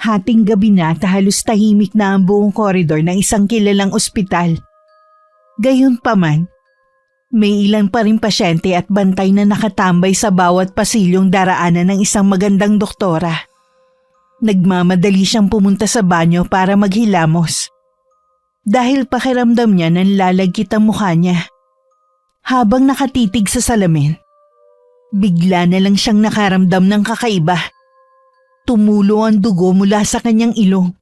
Hating gabi na at halos tahimik na ang buong koridor ng isang kilalang ospital. Gayunpaman, may ilan pa rin pasyente at bantay na nakatambay sa bawat pasilyong daraanan ng isang magandang doktora. Nagmamadali siyang pumunta sa banyo para maghilamos. Dahil pakiramdam niya nanlalagkit ang mukha niya. Habang nakatitig sa salamin, bigla na lang siyang nakaramdam ng kakaiba. Tumulo ang dugo mula sa kanyang ilong.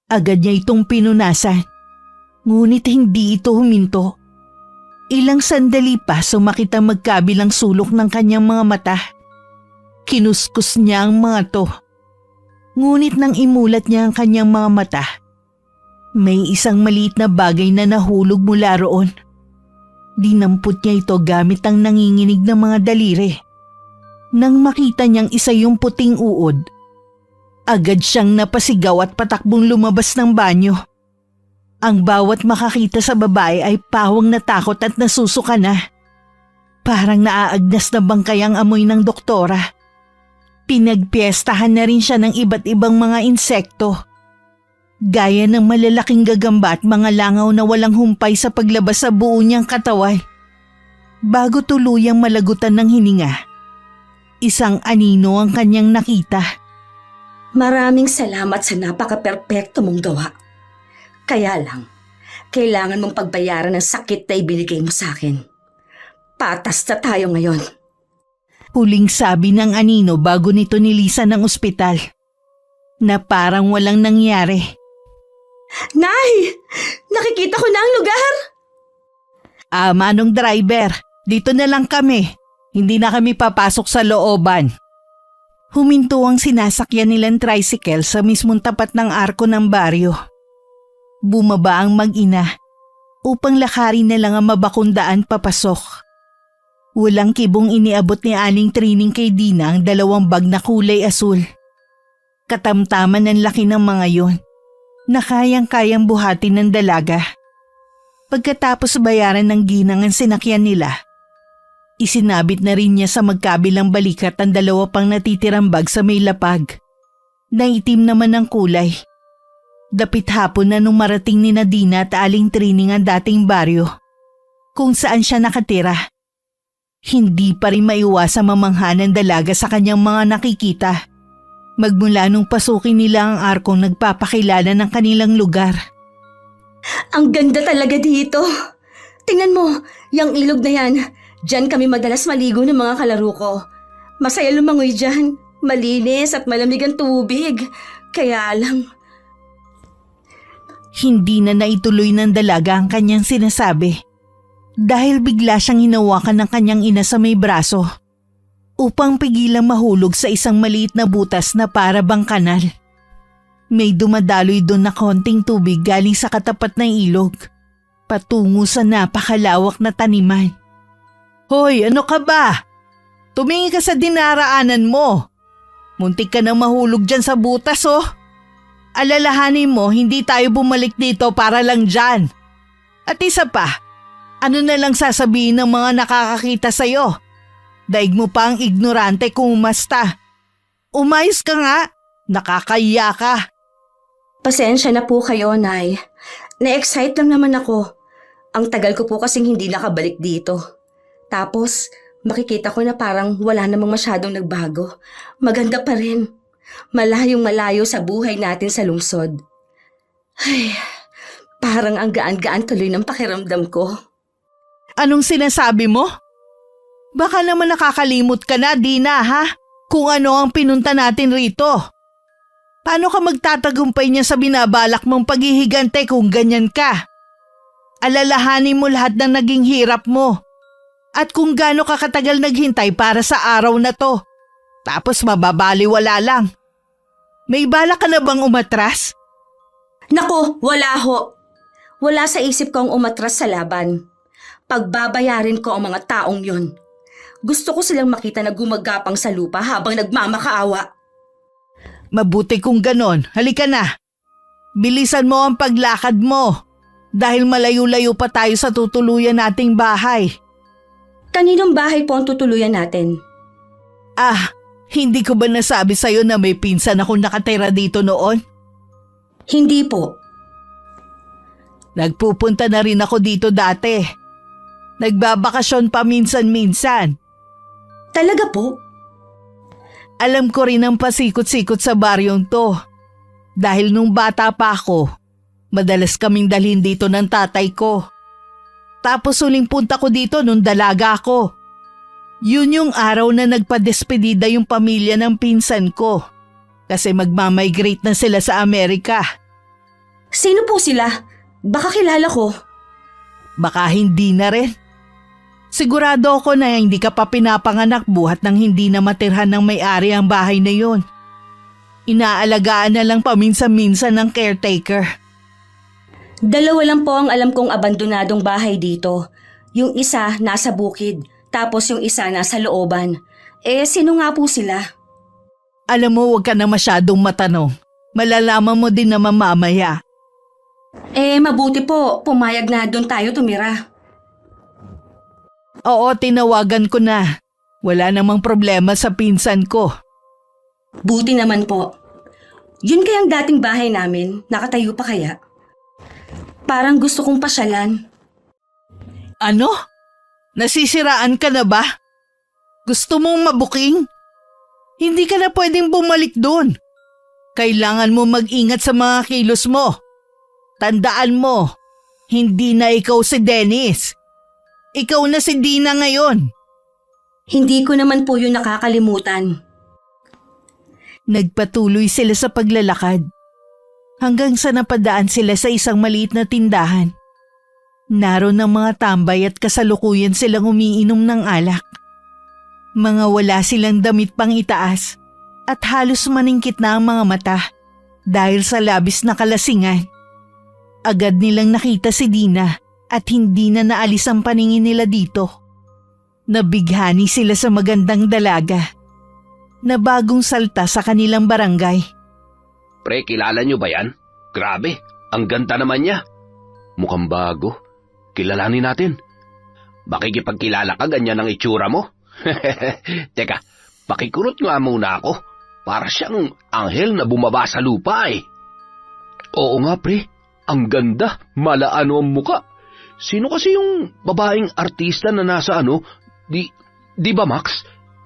Agad niya itong pinunasan. Ngunit hindi ito huminto. Ilang sandali pa sumakit ang magkabilang sulok ng kanyang mga mata. Kinuskus niya ang mga to. Ngunit nang imulat niya ang kanyang mga mata, may isang maliit na bagay na nahulog mula roon. Dinampot niya ito gamit ang nanginginig na mga daliri. Nang makita niyang isa yung puting uod, agad siyang napasigaw at patakbong lumabas ng banyo. Ang bawat makakita sa babae ay pawang natakot at nasusuka na. Parang naaagnas na bangkay ang amoy ng doktora. Pinagpiestahan na rin siya ng iba't ibang mga insekto. Gaya ng malalaking gagamba at mga langaw na walang humpay sa paglabas sa buo niyang katawan. Bago tuluyang malagutan ng hininga, isang anino ang kanyang nakita. Maraming salamat sa napaka-perpekto mong gawa. Kaya lang, kailangan mong pagbayaran ng sakit na ibinigay mo sa akin. Patas na tayo ngayon. Huling sabi ng anino bago nito nilisan ng ospital. Na parang walang nangyari. Nay! Nakikita ko na ang lugar! Manong driver, dito na lang kami. Hindi na kami papasok sa looban. Huminto ang sinasakyan nilang tricycle sa mismong tapat ng arko ng baryo. Bumaba ang mag-ina upang lakarin na lang ang mabakundaan papasok. Walang kibong iniabot ni Aling Trining kay Dina ang 2 bag na kulay asul. Katamtaman ang laki ng mga yon na kayang-kayang buhatin ng dalaga. Pagkatapos bayaran ng ginang ang sinakyan nila, isinabit na rin niya sa magkabilang balikat ang 2 pang natitirang bag sa may lapag, na itim naman ang kulay. Dapit hapon na nung marating ni Dina at Aling Trining ang dating baryo, kung saan siya nakatira. Hindi pa rin maiwasang mamangha ng dalaga sa kanyang mga nakikita. Magmula nung pasukin nila ang arkong nagpapakilala ng kanilang lugar. Ang ganda talaga dito. Tingnan mo, yung ilog na yan. Diyan kami madalas maligo ng mga kalaro ko. Masaya lumangoy dyan. Malinis at malamig ang tubig. Kaya lang... Hindi na naituloy ng dalaga ang kanyang sinasabi. Dahil bigla siyang hinawakan ng kanyang ina sa may braso upang pigilang mahulog sa isang maliit na butas na para bang kanal. May dumadaloy doon na konting tubig galing sa katapat ng ilog, patungo sa napakalawak na taniman. Hoy, ano ka ba? Tumingin ka sa dinaraanan mo. Muntik ka nang mahulog dyan sa butas oh. Alalahanin mo, hindi tayo bumalik dito para lang dyan. At isa pa, ano na lang sasabihin ng mga nakakakita sa'yo? Daig mo pa ang ignorante kung umasta. Umayos ka nga, nakakahiya ka. Pasensya na po kayo, Nay. Na-excite lang naman ako. Ang tagal ko po kasing hindi nakabalik dito. Tapos, makikita ko na parang wala namang masyadong nagbago. Maganda pa rin. Malayong malayo sa buhay natin sa lungsod. Ay, parang ang gaan-gaan tuloy ng pakiramdam ko. Anong sinasabi mo? Baka naman nakakalimot ka na, Dina, ha? Kung ano ang pinunta natin rito. Paano ka magtatagumpay niya sa binabalak mong paghihigante kung ganyan ka? Alalahanin mo lahat ng naging hirap mo. At kung gaano ka katagal naghintay para sa araw na to. Tapos mababaliwala lang. May balak ka na bang umatras? Naku, wala ho. Wala sa isip kong umatras sa laban. Pagbabayarin ko ang mga taong yon. Gusto ko silang makita na gumagapang sa lupa habang nagmamakaawa. Mabuti kung ganon. Halika na. Bilisan mo ang paglakad mo. Dahil malayo-layo pa tayo sa tutuluyan nating bahay. Kaninong bahay po ang tutuluyan natin? Hindi ko ba nasabi sa'yo na may pinsan akong nakatira dito noon? Hindi po. Nagpupunta na rin ako dito dati. Nagbabakasyon pa minsan-minsan. Talaga po? Alam ko rin ang pasikot-sikot sa baryong to. Dahil nung bata pa ako, madalas kaming dalhin dito ng tatay ko. Tapos huling punta ko dito nung dalaga ako. Yun yung araw na nagpadespedida yung pamilya ng pinsan ko. Kasi magmamigrate na sila sa Amerika. Sino po sila? Baka kilala ko. Baka hindi na rin. Sigurado ako na hindi ka pa pinapanganak buhat nang hindi na matirhan ng may-ari ang bahay na yun. Inaalagaan na lang paminsan-minsan ng caretaker. Dalawa lang po ang alam kong abandonadong bahay dito. Yung isa nasa bukid, tapos yung isa nasa looban. Sino nga po sila? Alam mo, huwag ka na masyadong matanong. Malalaman mo din naman mamaya. Mabuti po, pumayag na doon tayo tumira. Oo, tinawagan ko na. Wala namang problema sa pinsan ko. Buti naman po. Yun kayang dating bahay namin, nakatayo pa kaya? Parang gusto kong pasyalan. Ano? Nasisiraan ka na ba? Gusto mong mabuking? Hindi ka na pwedeng bumalik doon. Kailangan mo mag-ingat sa mga kilos mo. Tandaan mo, hindi na ikaw si Dennis. Ikaw na si Dina ngayon. Hindi ko naman po yun nakakalimutan. Nagpatuloy sila sa paglalakad. Hanggang sa napadaan sila sa isang maliit na tindahan. Naroon ang mga tambay at kasalukuyan silang umiinom ng alak. Mga wala silang damit pang itaas at halos maningkit na ang mga mata dahil sa labis na kalasingan. Agad nilang nakita si Dina at hindi na naalis ang paningin nila dito. Nabighani sila sa magandang dalaga na bagong salta sa kanilang barangay. Pre, kilala nyo ba yan? Grabe, ang ganda naman niya. Mukhang bago. Kilalanin natin. Makikipagkilala ka, ganyan ang itsura mo. Teka, pakikurot nga muna ako. Para siyang anghel na bumaba sa lupa eh. Oo nga pre, ang ganda, malaano ang muka. Sino kasi yung babaeng artista na nasa di ba Max?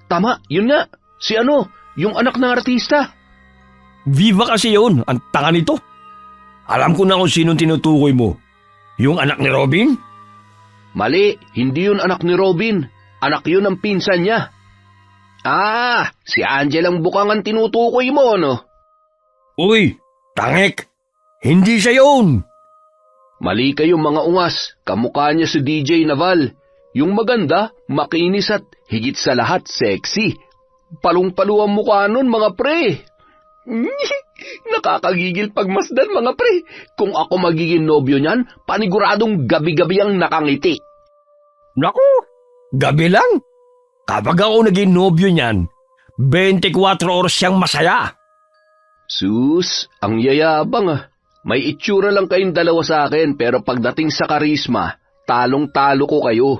Tama, yun nga. Si yung anak ng artista. Viva kasi yun, ang tanga nito. Alam ko na kung sinong tinutukoy mo. Yung anak ni Robin? Mali, hindi yun anak ni Robin. Anak yun ng pinsan niya. Si Angel ang bukang ang tinutukoy mo, no? Uy, tangek. Hindi siya yun. Mali kayong mga ungas. Kamukha niya si DJ Naval. Yung maganda, makinis at higit sa lahat sexy. Palong-palo ang mukha nun, mga pre. Nakakagigil pagmasdan, mga pre. Kung ako magiging nobyo niyan, paniguradong gabi-gabi ang nakangiti. Naku, gabi lang. Kapag ako naging nobyo niyan, 24 oras siyang masaya. Sus, ang yayabang ah. May itsura lang kayong dalawa sa akin pero pagdating sa karisma, talong-talo ko kayo.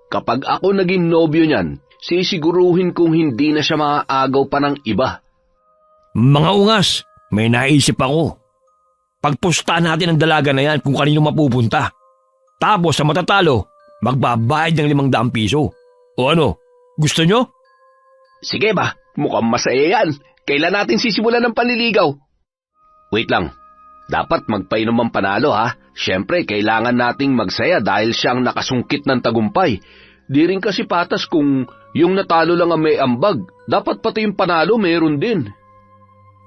Kapag ako naging nobyo niyan, sisiguruhin kong hindi na siya maaagaw pa ng iba. Mga ungas, may naisip ako. Pagpustahan natin ang dalaga na yan kung kanino mapupunta. Tapos sa matatalo, magbabayad ng 500 piso. O ano, gusto nyo? Sige ba, mukhang masaya yan. Kailan natin sisimulan ng panliligaw? Wait lang, dapat magpainom ang panalo ha. Siyempre, kailangan nating magsaya dahil siyang nakasungkit ng tagumpay. Di rin kasi patas kung yung natalo lang ang may ambag. Dapat pati yung panalo mayroon din.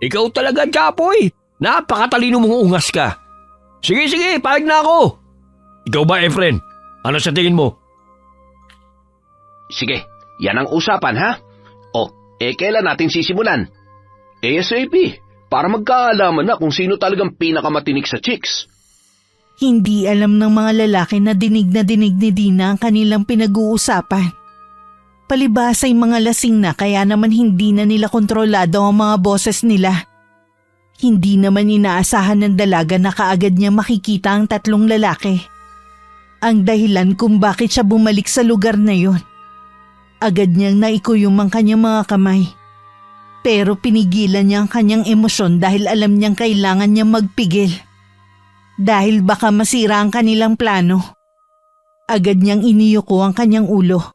Ikaw talaga, Chapoy. Napakatalino mong ungas ka. Sige, pahig na ako. Ikaw ba, Efren? Ano sa tingin mo? Sige, yan ang usapan ha. Kailan natin sisimulan? ASAP, para magkaalaman na kung sino talagang pinakamatinik sa chicks. Hindi alam ng mga lalaki na dinig ni Dina ang kanilang pinag-uusapan. Palibhasa ay mga lasing na kaya naman hindi na nila kontrolado ang mga boses nila. Hindi naman inaasahan ng dalaga na kaagad niya makikita ang 3 lalaki. Ang dahilan kung bakit siya bumalik sa lugar na yon. Agad niyang naikuyom ang kanyang mga kamay Pero pinigilan niya ang kanyang emosyon dahil alam niyang kailangan niyang magpigil. Dahil baka masira ang kanilang plano. Agad niyang iniyuko ang kanyang ulo.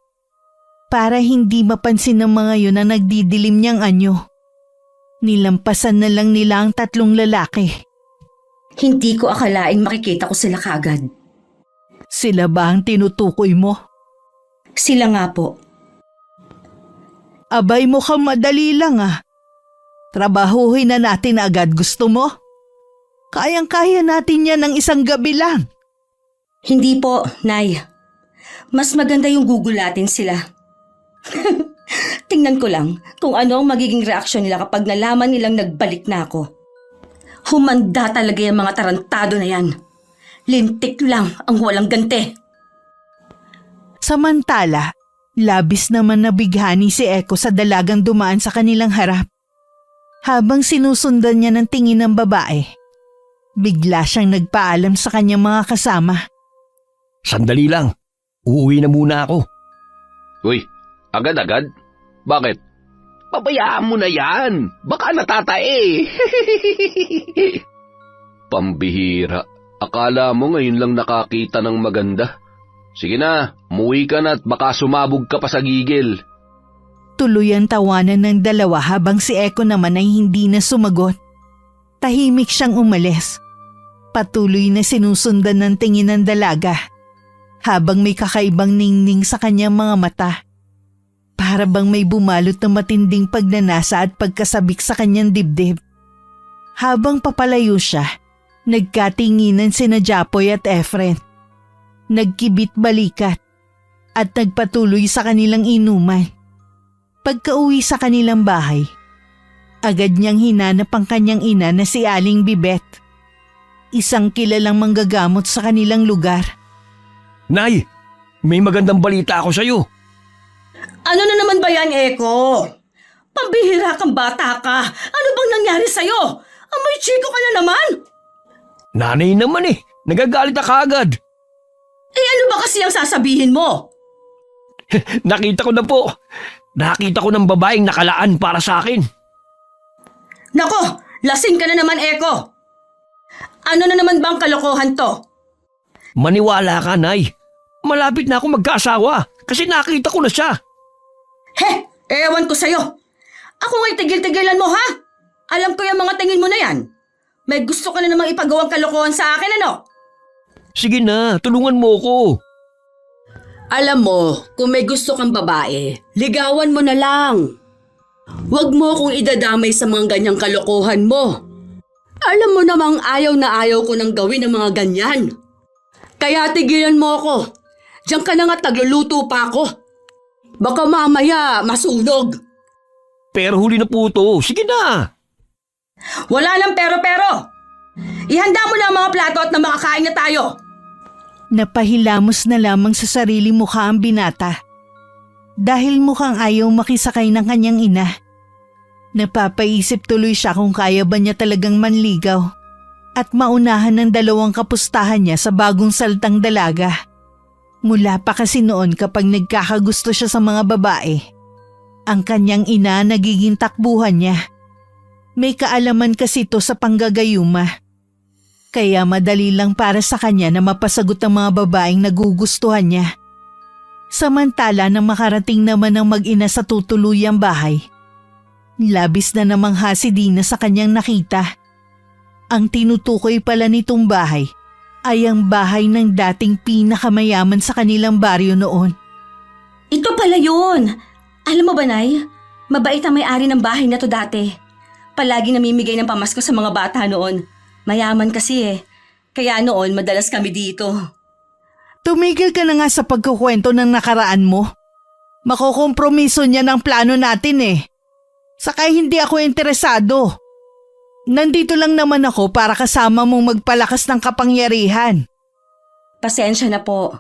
Para hindi mapansin ng mga yun na nagdidilim niyang anyo. Nilampasan na lang nila ang 3 lalaki. Hindi ko akalaing makikita ko sila kaagad. Sila ba ang tinutukoy mo? Sila nga po. Abay mukhang madali lang ah. Trabahuhin na natin agad, gusto mo? Kayang-kaya natin yan ng isang gabi lang. Hindi po, Nay. Mas maganda yung gugulatin sila. Tingnan ko lang kung ano ang magiging reaksyon nila kapag nalaman nilang nagbalik na ako. Humanda talaga yung mga tarantado na yan. Lintik lang ang walang gante. Samantala, labis naman nabighani si Eko sa dalagang dumaan sa kanilang harap. Habang sinusundan niya ng tingin ng babae, bigla siyang nagpaalam sa kanyang mga kasama. Sandali lang. Uuwi na muna ako. Uy, agad-agad? Bakit? Pabayaan mo na yan. Baka natatae. Pambihira. Akala mo ngayon lang nakakita ng maganda. Sige na, umuwi ka na at baka sumabog ka pa sa gigil. Tuloy ang tawanan ng dalawa habang si Eko naman ay hindi na sumagot. Tahimik siyang umalis. Patuloy na sinusundan ng tingin ng dalaga. Habang may kakaibang ningning sa kanyang mga mata. Para bang may bumalot na matinding pagnanasa at pagkasabik sa kanyang dibdib. Habang papalayo siya, nagkatinginan sina Japoy at Efren. Nagkibit balikat at nagpatuloy sa kanilang inuman. Pagkauwi sa kanilang bahay, agad niyang hinanap ang kanyang ina na si Aling Bibet. Isang kilalang manggagamot sa kanilang lugar. Nay, may magandang balita ako sa'yo. Ano na naman ba yan, Eko? Pambihira kang bata ka. Ano bang nangyari sa'yo? Amoy chiko ka na naman. Nanay naman nagagalit na kaagad. Ano ba kasi ang sasabihin mo? Nakita ko na po. Nakita ko ng babaeng nakalaan para sa akin. Nako, lasing ka na naman, Eko. Ano na naman bang kalokohan to? Maniwala ka, Nay. Malapit na ako magkaasawa kasi nakita ko na siya. Ewan ko sa'yo. Ako nga'y tigil-tigilan mo, ha? Alam ko yung mga tingin mo na yan. May gusto ka na namang ipagawang kalokohan sa akin, ano? Sige na, tulungan mo ko. Alam mo, kung may gusto kang babae, ligawan mo na lang. Huwag mo akong idadamay sa mga ganyang kalokohan mo. Alam mo namang ayaw na ayaw ko nang gawin ang mga ganyan. Kaya tigilan mo ako. Diyan ka na nga tagluluto pa ako. Baka mamaya masunog. Pero huli na po to. Sige na. Wala nang pero-pero. Ihanda mo na ang mga plato at na makakain na tayo. Napahilamos na lamang sa sarili mukha ang binata. Dahil mukhang ayaw makisakay ng kanyang ina. Napapaisip tuloy siya kung kaya ba niya talagang manligaw at maunahan ng 2 kapustahan niya sa bagong saltang dalaga. Mula pa kasi noon kapag nagkakagusto siya sa mga babae, ang kanyang ina nagiging takbuhan niya. May kaalaman kasi ito sa panggagayuma. Kaya madali lang para sa kanya na mapasagot ang mga babaeng nagugustuhan niya. Samantala nang makarating naman ng mag-ina sa tutuluyang bahay, labis na namang hasidina sa kanyang nakita. Ang tinutukoy pala nitong bahay ay ang bahay ng dating pinakamayaman sa kanilang baryo noon. Ito pala yun. Alam mo ba, Nay? Mabait ang may-ari ng bahay na to dati. Palagi namimigay ng pamasko sa mga bata noon. Mayaman kasi Kaya noon madalas kami dito. Tumigil ka na nga sa pagkukwento ng nakaraan mo. Makukompromiso niya ng plano natin Sakay hindi ako interesado. Nandito lang naman ako para kasama mong magpalakas ng kapangyarihan. Pasensya na po.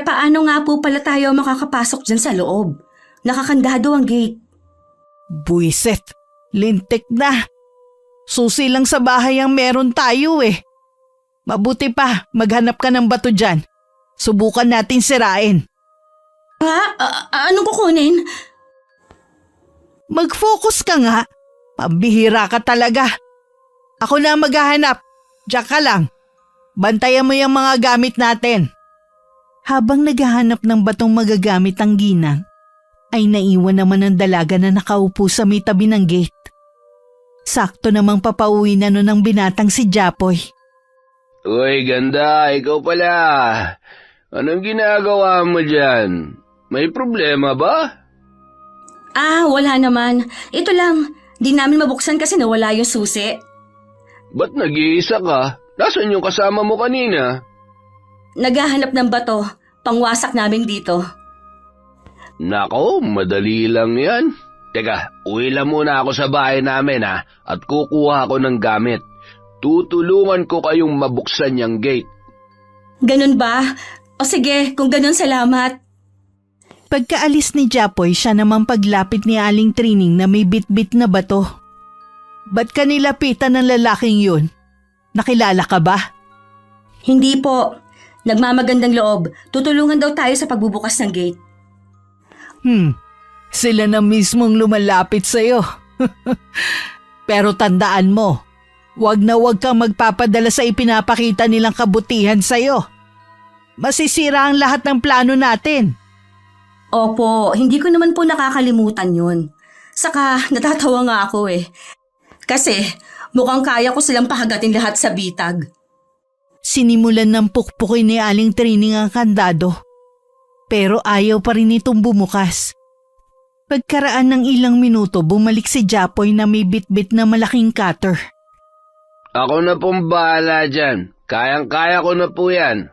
Paano nga po pala tayo makakapasok dyan sa loob? Nakakandado ang gate. Buiset, lintik na. Susi lang sa bahay ang meron tayo Mabuti pa, maghanap ka ng bato dyan. Subukan natin sirain. Anong kukunin? Mag-focus ka nga. Pambihira ka talaga. Ako na ang maghahanap. Diyan ka lang. Bantayan mo yung mga gamit natin. Habang naghahanap ng batong magagamit ang ginang, ay naiwan naman ang dalaga na nakaupo sa may tabi ng gate. Sakto namang papauwi na nun ang binatang si Japoy. Uy, ganda, ikaw pala. Anong ginagawa mo dyan? May problema ba? Wala naman. Ito lang, di namin mabuksan kasi nawala yung susi. Ba't nag-iisa ka? Nasaan yung kasama mo kanina? Naghahanap ng bato, pangwasak namin dito. Nako, madali lang yan. Teka, uwi lang muna ako sa bahay namin at kukuha ako ng gamit. Tutulungan ko kayong mabuksan yung gate. Ganun ba? O sige, kung ganun salamat. Pagkaalis ni Japoy, siya namang paglapit ni Aling Trining na may bit-bit na bato. Ba't ka nilapitan ng lalaking yun? Nakilala ka ba? Hindi po. Nagmamagandang loob. Tutulungan daw tayo sa pagbubukas ng gate. Sila na mismong lumalapit sa'yo. Pero tandaan mo, wag na wag kang magpapadala sa ipinapakita nilang kabutihan sa'yo. Masisira ang lahat ng plano natin. Opo, hindi ko naman po nakakalimutan yun. Saka natatawa nga ako eh. Kasi mukhang kaya ko silang pahagatin lahat sa bitag. Sinimulan ng pukpukin ni Aling Trining ang kandado. Pero ayaw pa rin itong bumukas. Pagkaraan ng ilang minuto, bumalik si Japoy na may bit-bit na malaking cutter. Ako na pong bahala dyan. Kayang-kaya ko na po yan.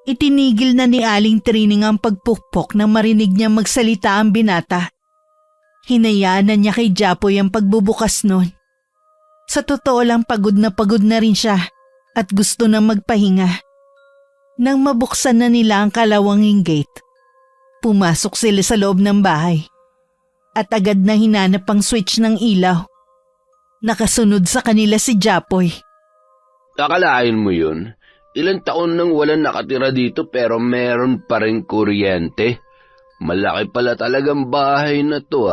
Itinigil na ni Aling Trining ang pagpukpok nang marinig niya magsalita ang binata. Hinayaan na niya kay Japoy ang pagbubukas nun. Sa totoo lang pagod na rin siya at gusto na magpahinga. Nang mabuksan na nila ang kalawanging gate, pumasok sila sa loob ng bahay at agad na hinanap ang switch ng ilaw. Nakasunod sa kanila si Japoy. Akalain mo yun? Ilang taon nang walang nakatira dito pero meron pa rin kuryente. Malaki pala talagang bahay na to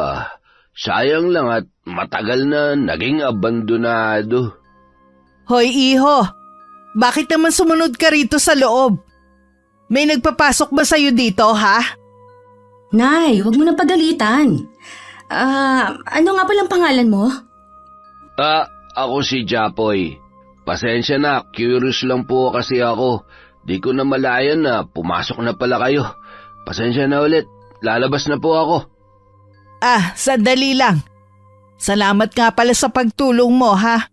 Sayang lang at matagal na naging abandonado. Hoy iho, bakit naman sumunod ka rito sa loob? May nagpapasok ba sa'yo dito ha? Nay, huwag mo nang pagalitan. Ano nga palang pangalan mo? Ako si Japoy. Pasensya na, curious lang po kasi ako. Di ko na malayan na pumasok na pala kayo. Pasensya na ulit, lalabas na po ako. Sandali lang. Salamat nga pala sa pagtulong mo ha.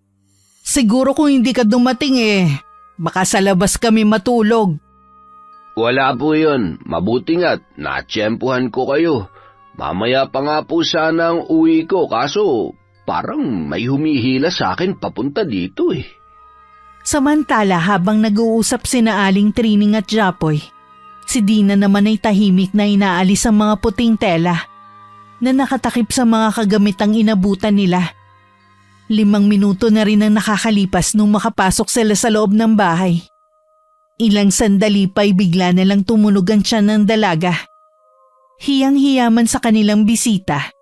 Siguro kung hindi ka dumating baka sa labas kami matulog. Wala po yun, mabuti nga't natsyempuhan ko kayo. Mamaya pa nga po sana ang uwi ko kaso parang may humihila sa akin papunta dito Samantala habang nag-uusap sina Aling Trining at Japoy, si Dina naman ay tahimik na inaalis ang mga puting tela na nakatakip sa mga kagamitang inabutan nila. 5 minuto na rin ang nakakalipas nung makapasok sila sa loob ng bahay. Ilang sandali pa'y bigla na lang tumunog ang tiyan ng dalaga. Hiyang-hiyaman sa kanilang bisita.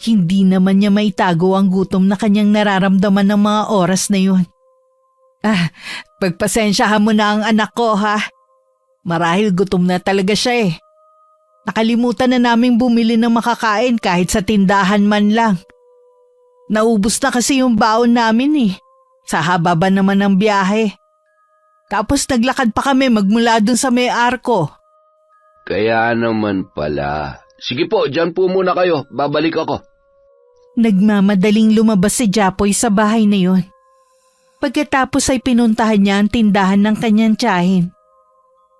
Hindi naman niya maitago ang gutom na kanyang nararamdaman ng mga oras na yun. Pagpasensyahan mo na ang anak ko ha. Marahil gutom na talaga siya Nakalimutan na naming bumili ng makakain kahit sa tindahan man lang. Naubos na kasi yung baon namin Sa haba ba naman ng biyahe. Tapos naglakad pa kami magmula dun sa may arko. Kaya naman pala. Sige po, dyan po muna kayo. Babalik ako. Nagmamadaling lumabas si Japoy sa bahay na yun. Pagkatapos ay pinuntahan niya ang tindahan ng kanyang tiyahin,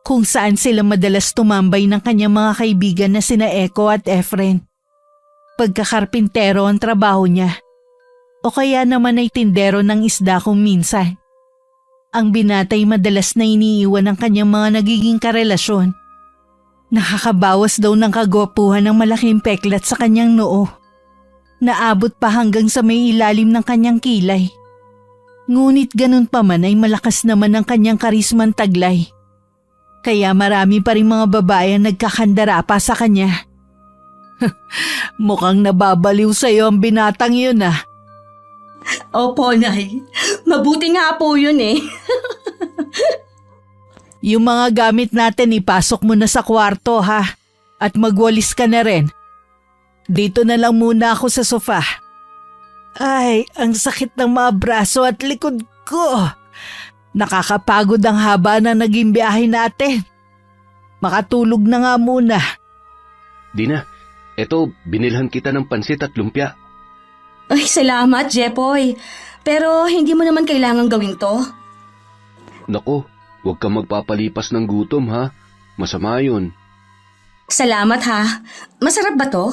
kung saan sila madalas tumambay ng kanyang mga kaibigan na sina Eko at Efren. Pagkakarpintero ang trabaho niya, o kaya naman ay tindero ng isda kung minsan. Ang binatay madalas na iniiwan ng kanyang mga nagiging karelasyon. Nakakabawas daw ng kagwapuhan ng malaking peklat sa kanyang noo. Naabot pa hanggang sa may ilalim ng kanyang kilay. Ngunit ganun pa man ay malakas naman ang kanyang karisman taglay. Kaya marami pa rin mga babae ang nagkakandara pa sa kanya. Mukhang nababaliw sa'yo ang binatang yun ah. Opo, Nay. Mabuti nga po yun eh. Yung mga gamit natin ipasok mo na sa kwarto ha. At magwalis ka na rin. Dito na lang muna ako sa sofa. Ay, ang sakit ng mga braso at likod ko. Nakakapagod ang haba na naging biyahe natin. Makatulog na nga muna. Dina, eto, binilhan kita ng pansit at lumpia. Ay, salamat, Jepoy. Pero hindi mo naman kailangan gawin to. Nako, huwag kang magpapalipas ng gutom ha. Masama yun. Salamat ha. Masarap ba to?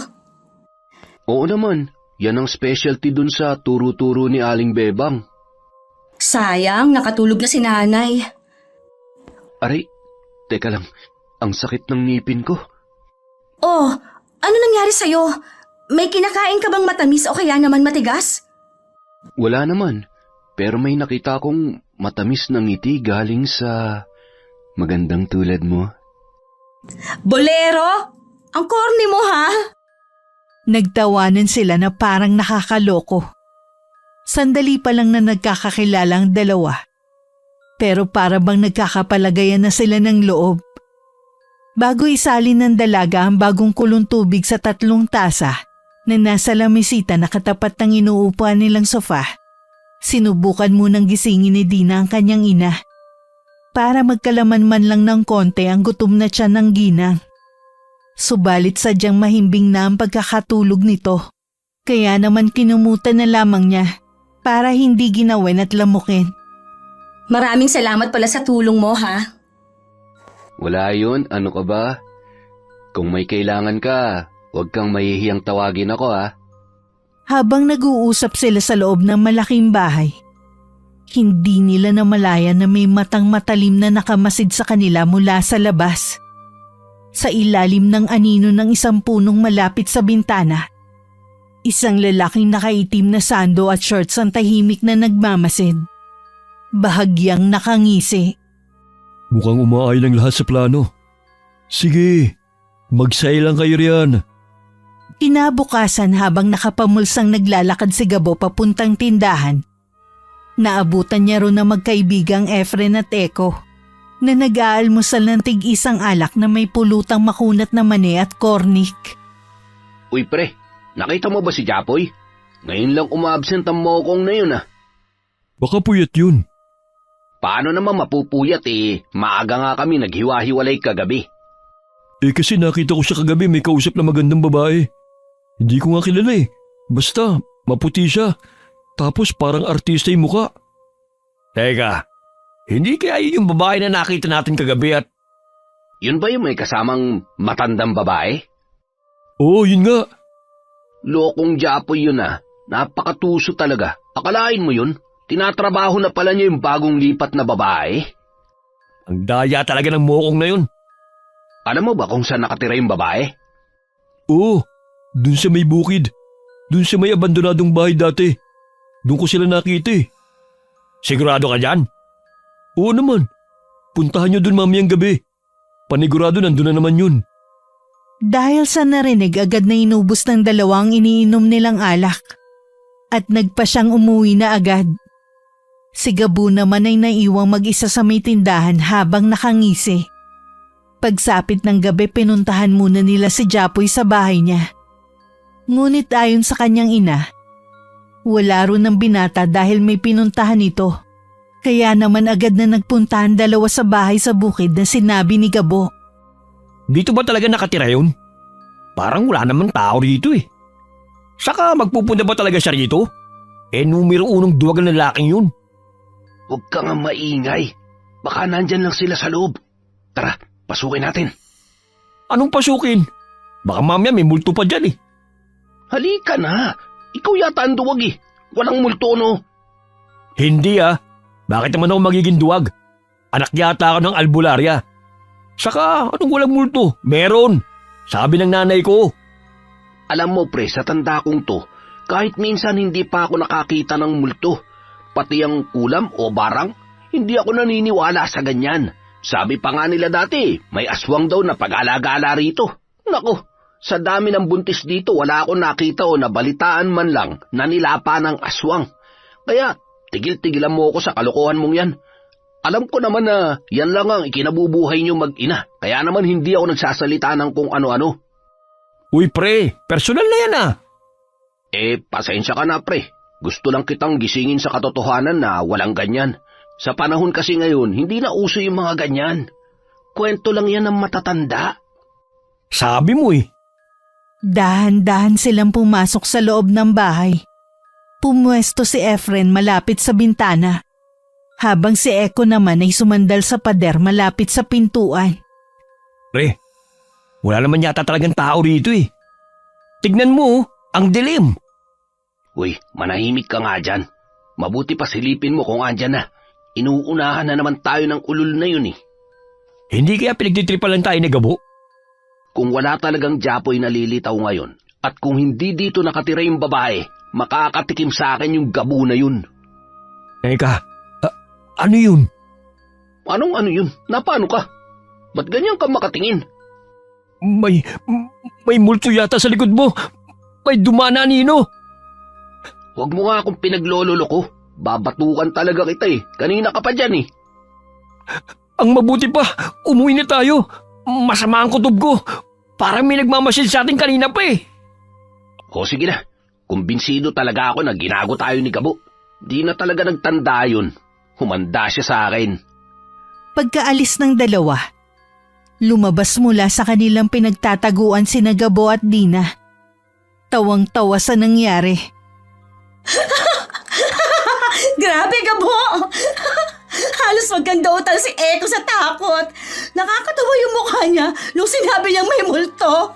Oo naman, yan ang specialty dun sa turo-turo ni Aling Bebang. Sayang, nakatulog na si Nanay. Aray, teka lang, ang sakit ng ngipin ko. Oh, ano nangyari sa'yo? May kinakain ka bang matamis o kaya naman matigas? Wala naman, pero may nakita akong matamis na ngiti galing sa magandang tulad mo. Bolero? Ang corny mo ha? Nagtawanan sila na parang nakakaloko. Sandali pa lang na nagkakakilala ang dalawa. Pero para bang nagkakapalagayan na sila ng loob. Bago isalin ng dalaga ang bagong kulong tubig sa 3 tasa na nasa lamisita na katapat ng inuupuan nilang sofa, sinubukan munang gisingin ni Dina ang kanyang ina. Para magkalaman man lang ng konti ang gutom na tiyan ng ginang. Subalit sadyang mahimbing na ang pagkakatulog nito. Kaya naman kinumutan na lamang niya para hindi ginawin at lamukin. Maraming salamat pala sa tulong mo ha. Wala yun, ano ka ba? Kung may kailangan ka, huwag kang mahihiyang tawagin ako ha. Habang nag-uusap sila sa loob ng malaking bahay, hindi nila namalayan na may matang matalim na nakamasid sa kanila mula sa labas. Sa ilalim ng anino ng isang punong malapit sa bintana, isang lalaking nakaitim na sando at shorts ang tahimik na nagmamasid. Bahagyang nakangisi. Mukhang umaay ng lahat sa plano. Sige, magsay lang kayo riyan. Kinabukasan habang nakapamulsang naglalakad si Gabo papuntang tindahan, naabutan niya ron na magkaibigang Efren at Eko na nag-aalmusal ng tig-isang alak na may pulutang makunat na mani at kornik. Uy pre, nakita mo ba si Japoy? Ngayon lang umabsent ang mokong na yun ah. Baka puyat yun. Paano naman mapupuyat eh, maaga nga kami naghiwa-hiwalay kagabi. Kasi nakita ko siya kagabi may kausap na magandang babae. Hindi ko nga kilala eh. Basta, maputi siya. Tapos parang artista yung muka. Teka, hindi kaya yun yung babae na nakita natin kagabi at... Yun ba yung may kasamang matandang babae? Oo, yun nga. Lokong Japoy yun ah, napakatuso talaga. Akalain mo yun? Tinatrabaho na pala niya yung bagong lipat na babae. Ang daya talaga ng mokong na yun. Alam mo ba kung saan nakatira yung babae? Oo, dun sa may bukid. Dun sa may abandonadong bahay dati. Dun ko sila nakita eh. Sigurado ka dyan? Oo naman. Puntahan nyo dun mamayang gabi. Panigurado nandun na naman yun. Dahil sa narinig agad na inubos ng dalawang iniinom nilang alak at nagpa siyang umuwi na agad. Si Gabo naman ay naiwang mag-isa sa may tindahan habang nakangisi. Pagsapit ng gabi pinuntahan muna nila si Japoy sa bahay niya. Ngunit ayon sa kanyang ina, wala ron ng binata dahil may pinuntahan ito. Kaya naman agad na nagpuntahan dalawa sa bahay sa bukid na sinabi ni Gabo. Dito ba talaga nakatira yun? Parang wala namang tao rito eh. Saka magpupunta ba talaga siya rito? Numero 1 duwag ng lalaking yun. Huwag ka nga maingay. Baka nandyan lang sila sa loob. Tara, pasukin natin. Anong pasukin? Baka mamaya may multo pa dyan eh. Halika na. Ikaw yata ang duwag eh. Walang multo no. Hindi ah. Bakit naman ako magiging duwag? Anak yata ako ng albularya. Saka anong walang multo? Meron. Sabi ng nanay ko. Alam mo pre, sa tanda kong to, kahit minsan hindi pa ako nakakita ng multo. Pati ang kulam o barang, hindi ako naniniwala sa ganyan. Sabi pa nga nila dati, may aswang daw na pag-alagala rito. Nako, Sa dami ng buntis dito, wala akong nakita o nabalitaan man lang na nilapa ng aswang. Kaya, tigil-tigilan mo ako sa kalokohan mong yan. Alam ko naman na yan lang ang ikinabubuhay niyo mag-ina, kaya naman hindi ako nagsasalita ng kung ano-ano. Uy pre, personal na yan ah. Pasensya ka na pre. Gusto lang kitang gisingin sa katotohanan na walang ganyan. Sa panahon kasi ngayon, hindi na uso yung mga ganyan. Kwento lang yan ng matatanda. Sabi mo eh. Dahan-dahan silang pumasok sa loob ng bahay. Pumwesto si Efren malapit sa bintana, habang si Eko naman ay sumandal sa pader malapit sa pintuan. Pre, wala naman yata talagang tao rito eh. Tignan mo, ang dilim. Uy, manahimik ka nga dyan. Mabuti pa silipin mo kung andyan na. Inuunahan na naman tayo ng ulul na yun eh. Hindi kaya pinagtitripa lang tayo ni Gabo? Kung wala talagang Japoy na lilitaw ngayon, at kung hindi dito nakatira yung babae, makakatikim sa akin yung Gabo na yun. Eka, ano yun? Anong ano yun? Napano ka? Ba't ganyan ka makatingin? May multo yata sa likod mo. May dumana nino. Huwag mo nga akong pinaglololo ko. Babatukan talaga kita eh. Kanina ka pa dyan eh. Ang mabuti pa, umuwi na tayo. Masama ang kutob ko. Parang may nagmamasid sa atin kanina pa eh. O sige na. Kumbinsido talaga ako na ginago tayo ni Gabo. Di na talaga nagtanda yun. Humanda siya sa akin. Pagkaalis ng dalawa, lumabas mula sa kanilang pinagtataguan sina Gabo at Dina. Tawang-tawa sa nangyari. Grabe, Gabo! Halos magkandautal si Eko sa takot. Nakakatawa yung mukha niya nung sinabi niyang may multo.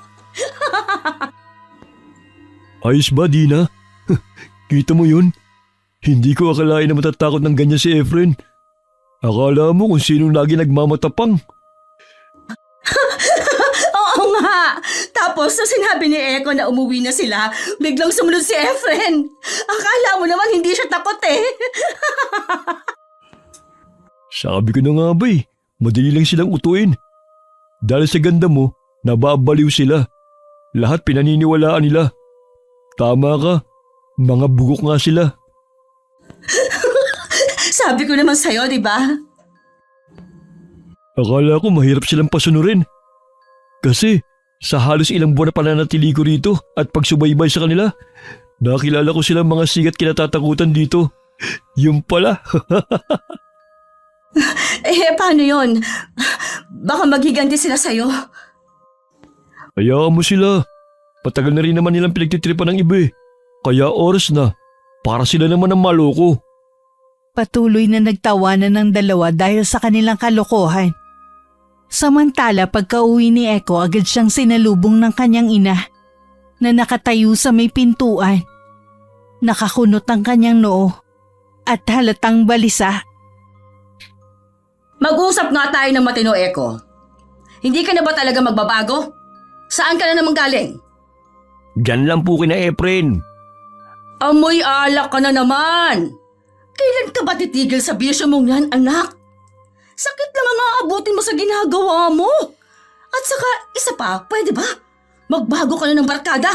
Ayos ba, Dina? Kita mo yun? Hindi ko akalain na matatakot ng ganyan si Efren. Akala mo kung sinong lagi nagmamatapang. Oo nga! Tapos nung sinabi ni Eko na umuwi na sila, biglang sumunod si Efren. Akala mo naman hindi siya takot eh. Sabi ko na nga ba eh, madali lang silang utuin. Dahil sa ganda mo, nababaliw sila. Lahat pinaniniwalaan nila. Tama ka, mga bugok nga sila. Sabi ko naman sa'yo, di ba? Akala ko mahirap silang pasunurin. Kasi sa halos ilang buwan na pananatili ko rito at pagsubaybay sa kanila, nakilala ko silang mga sigat kinatatakutan dito. Yung pala. Paano yon? Baka maghiganti sila sa'yo. Hayaan mo sila. Patagal na rin naman nilang pinagtitripan ng iba eh. Kaya oras na para sila naman ang maloko. Patuloy na nagtawanan ng dalawa dahil sa kanilang kalokohan. Samantala pagka-uwi ni Eko, agad siyang sinalubong ng kanyang ina na nakatayo sa may pintuan. Nakakunot ang kanyang noo at halatang balisa. Mag-usap nga tayo ng matino, Eko. Hindi ka na ba talaga magbabago? Saan ka na naman galing? Diyan lang po kina Efren. Amoy alak ka na naman! Kailan ka ba titigil sa bisyo mong yan, anak? Sakit na nga aabutin mo sa ginagawa mo. At saka, isa pa, pwede ba? Magbago ka na ng barkada.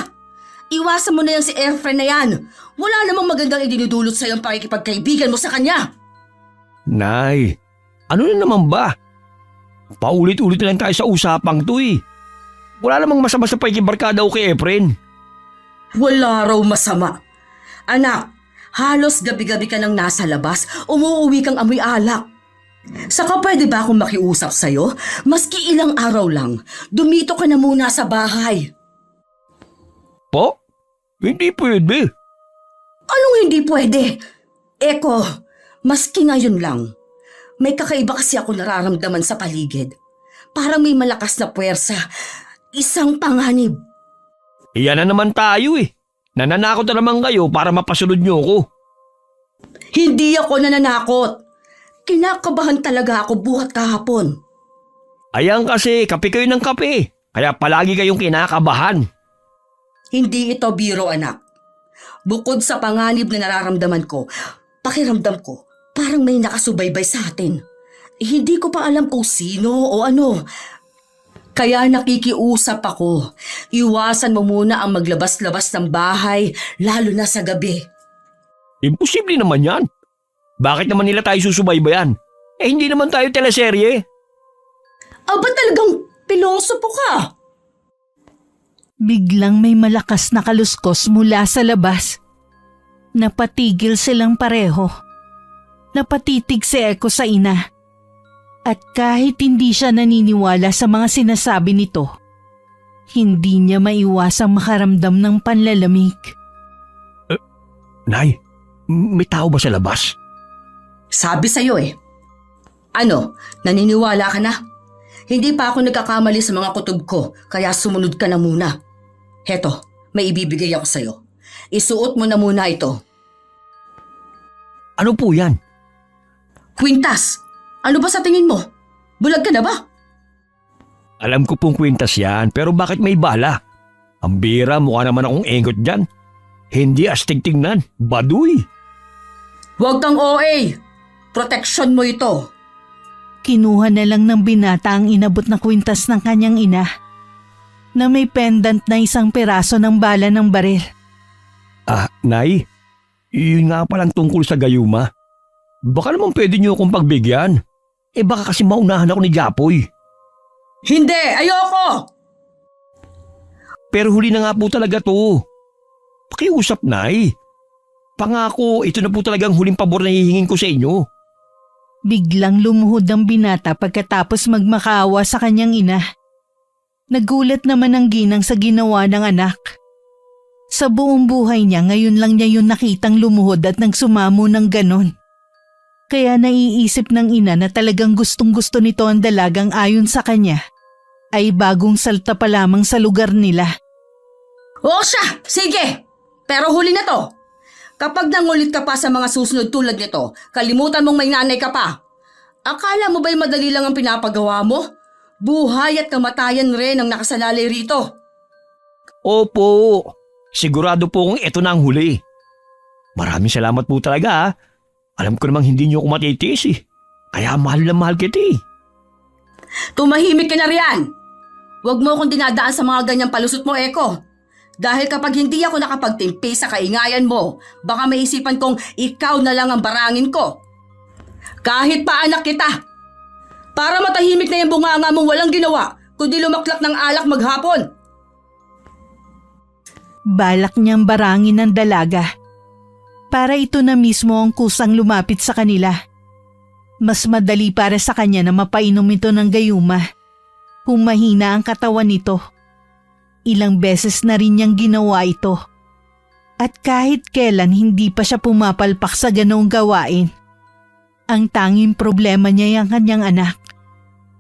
Iwasan mo na yan si Efren na yan. Wala namang magandang idinudulot sa iyong pakikipagkaibigan mo sa kanya. Nay, ano na naman ba? Paulit-ulit na lang tayo sa usapang to eh. Wala namang masama sa pakikibarkada o kay Efren. Wala raw masama. Anak, halos gabi-gabi ka nang nasa labas, umuuwi kang amoy alak. Saka pwede ba akong makiusap sa'yo? Maski ilang araw lang, dumito ka na muna sa bahay. Po? Hindi pwede. Anong hindi pwede? Eko, maski ngayon lang. May kakaiba kasi ako nararamdaman sa paligid. Parang may malakas na puwersa. Isang panganib. Iyan na naman tayo eh. Nananakot na naman kayo para mapasunod niyo ako. Hindi ako nananakot. Kinakabahan talaga ako buhat kahapon. Ayan kasi, kape kayo ng kape. Kaya palagi kayong kinakabahan. Hindi ito biro, anak. Bukod sa panganib na nararamdaman ko, pakiramdam ko, parang may nakasubaybay sa atin. Hindi ko pa alam kung sino o ano. Kaya nakikiusap ako. Iwasan mo muna ang maglabas-labas ng bahay, lalo na sa gabi. Imposible naman yan. Bakit naman nila tayo susubaybayan? Hindi naman tayo teleserye. Aba talagang pilosopo ka. Biglang may malakas na kaluskos mula sa labas. Napatigil silang pareho. Napatitig si Eko sa ina. At kahit hindi siya naniniwala sa mga sinasabi nito, hindi niya maiwasang makaramdam ng panlalamig. Nay, may tao ba sa labas? Sabi sa'yo eh. Ano, naniniwala ka na? Hindi pa ako nagkakamali sa mga kutob ko, kaya sumunod ka na muna. Heto, may ibibigay ako sa'yo. Isuot mo na muna ito. Ano po yan? Kwintas! Ano ba sa tingin mo? Bulag ka na ba? Alam ko pong kwintas yan, pero bakit may bala? Ang bira, mukha naman akong engot dyan. Hindi astig tingnan, baduy. Huwag kang OA! Proteksyon mo ito. Kinuha na lang ng binata ang inabot na kwintas ng kanyang ina na may pendant na 1 piraso ng bala ng baril. Nay, yun nga palang tungkol sa gayuma. Baka naman pwede niyo akong pagbigyan. Baka kasi maunahan ako ni Japoy. Hindi! Ayoko! Pero huli na nga po talaga to. Pakiusap, Nay. Pangako, ito na po talagang huling pabor na hihingin ko sa inyo. Biglang lumuhod ang binata pagkatapos magmakaawa sa kanyang ina. Nagulat naman ang ginang sa ginawa ng anak. Sa buong buhay niya, ngayon lang niya yun nakitang lumuhod at nagsumamo ng ganon. Kaya naiisip ng ina na talagang gustong-gusto nito ang dalagang ayon sa kanya ay bagong salta pa lamang sa lugar nila. Oo siya! Sige! Pero huli na to! Kapag nangulit ka pa sa mga susunod tulad nito, kalimutan mong may nanay ka pa. Akala mo ba'y madali lang ang pinapagawa mo? Buhay at kamatayan rin ang nakasalalay rito. Opo, sigurado po kung ito na ang huli. Maraming salamat po talaga ha. Alam ko namang hindi niyo ako matitiis eh. Kaya mahal na mahal kita eh. Tumahimik ka na riyan! Huwag mo akong dinadaan sa mga ganyang palusot mo, Eko. Dahil kapag hindi ako nakapagtimpi sa kaingayan mo, baka maisipan kong ikaw na lang ang barangin ko. Kahit pa anak kita. Para matahimik na yung bunganga mong walang ginawa, kundi lumaklak ng alak maghapon. Balak niyang barangin ng dalaga. Para ito na mismo ang kusang lumapit sa kanila. Mas madali para sa kanya na mapainom ito ng gayuma. Humahina ang katawan nito. Ilang beses na rin niyang ginawa ito. At kahit kailan hindi pa siya pumapalpak sa ganong gawain. Ang tanging problema niya ay ang kanyang anak.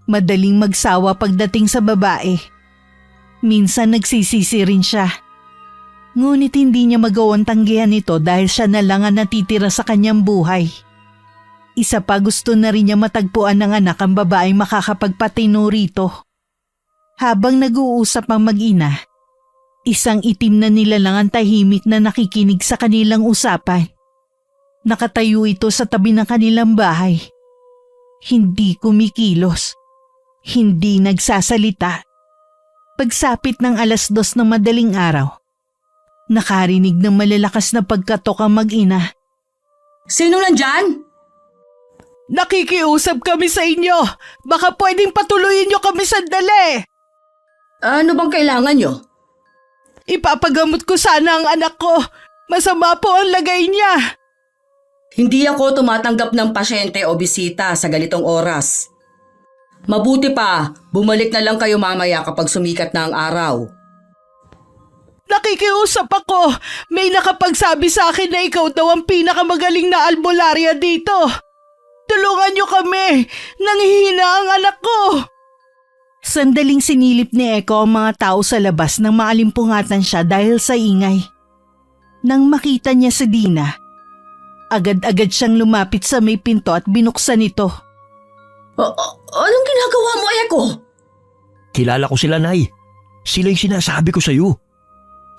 Madaling magsawa pagdating sa babae. Minsan nagsisisi rin siya. Ngunit hindi niya magawang tanggihan ito dahil siya na lang ang natitira sa kanyang buhay. Isa pa, gusto na rin niya matagpuan ng anak ang babaeng makakapagpatino rito. Habang nag-uusap ang mag-ina, isang itim na nilalang ang tahimik na nakikinig sa kanilang usapan. Nakatayo ito sa tabi ng kanilang bahay. Hindi kumikilos. Hindi nagsasalita. Pagsapit ng 2:00 ng madaling araw, nakarinig ng malalakas na pagkatok ang mag-ina. Sino nandyan? Nakikiusap kami sa inyo. Baka pwedeng patuloyin niyo kami sandali. Ano bang kailangan nyo? Ipapagamot ko sana ang anak ko. Masama po ang lagay niya. Hindi ako tumatanggap ng pasyente o bisita sa ganitong oras. Mabuti pa, bumalik na lang kayo mamaya kapag sumikat na ang araw. Nakikiusap ako. May nakapagsabi sa akin na ikaw daw ang pinakamagaling na albularya dito. Tulungan niyo kami. Nanghihina ang anak ko. Sandaling sinilip ni Eko ang mga tao sa labas nang maalimpungatan siya dahil sa ingay. Nang makita niya si Dina, agad-agad siyang lumapit sa may pinto at binuksan ito. Anong ginagawa mo, Eko? Kilala ko sila, Nay. Sila yung sinasabi ko sa'yo.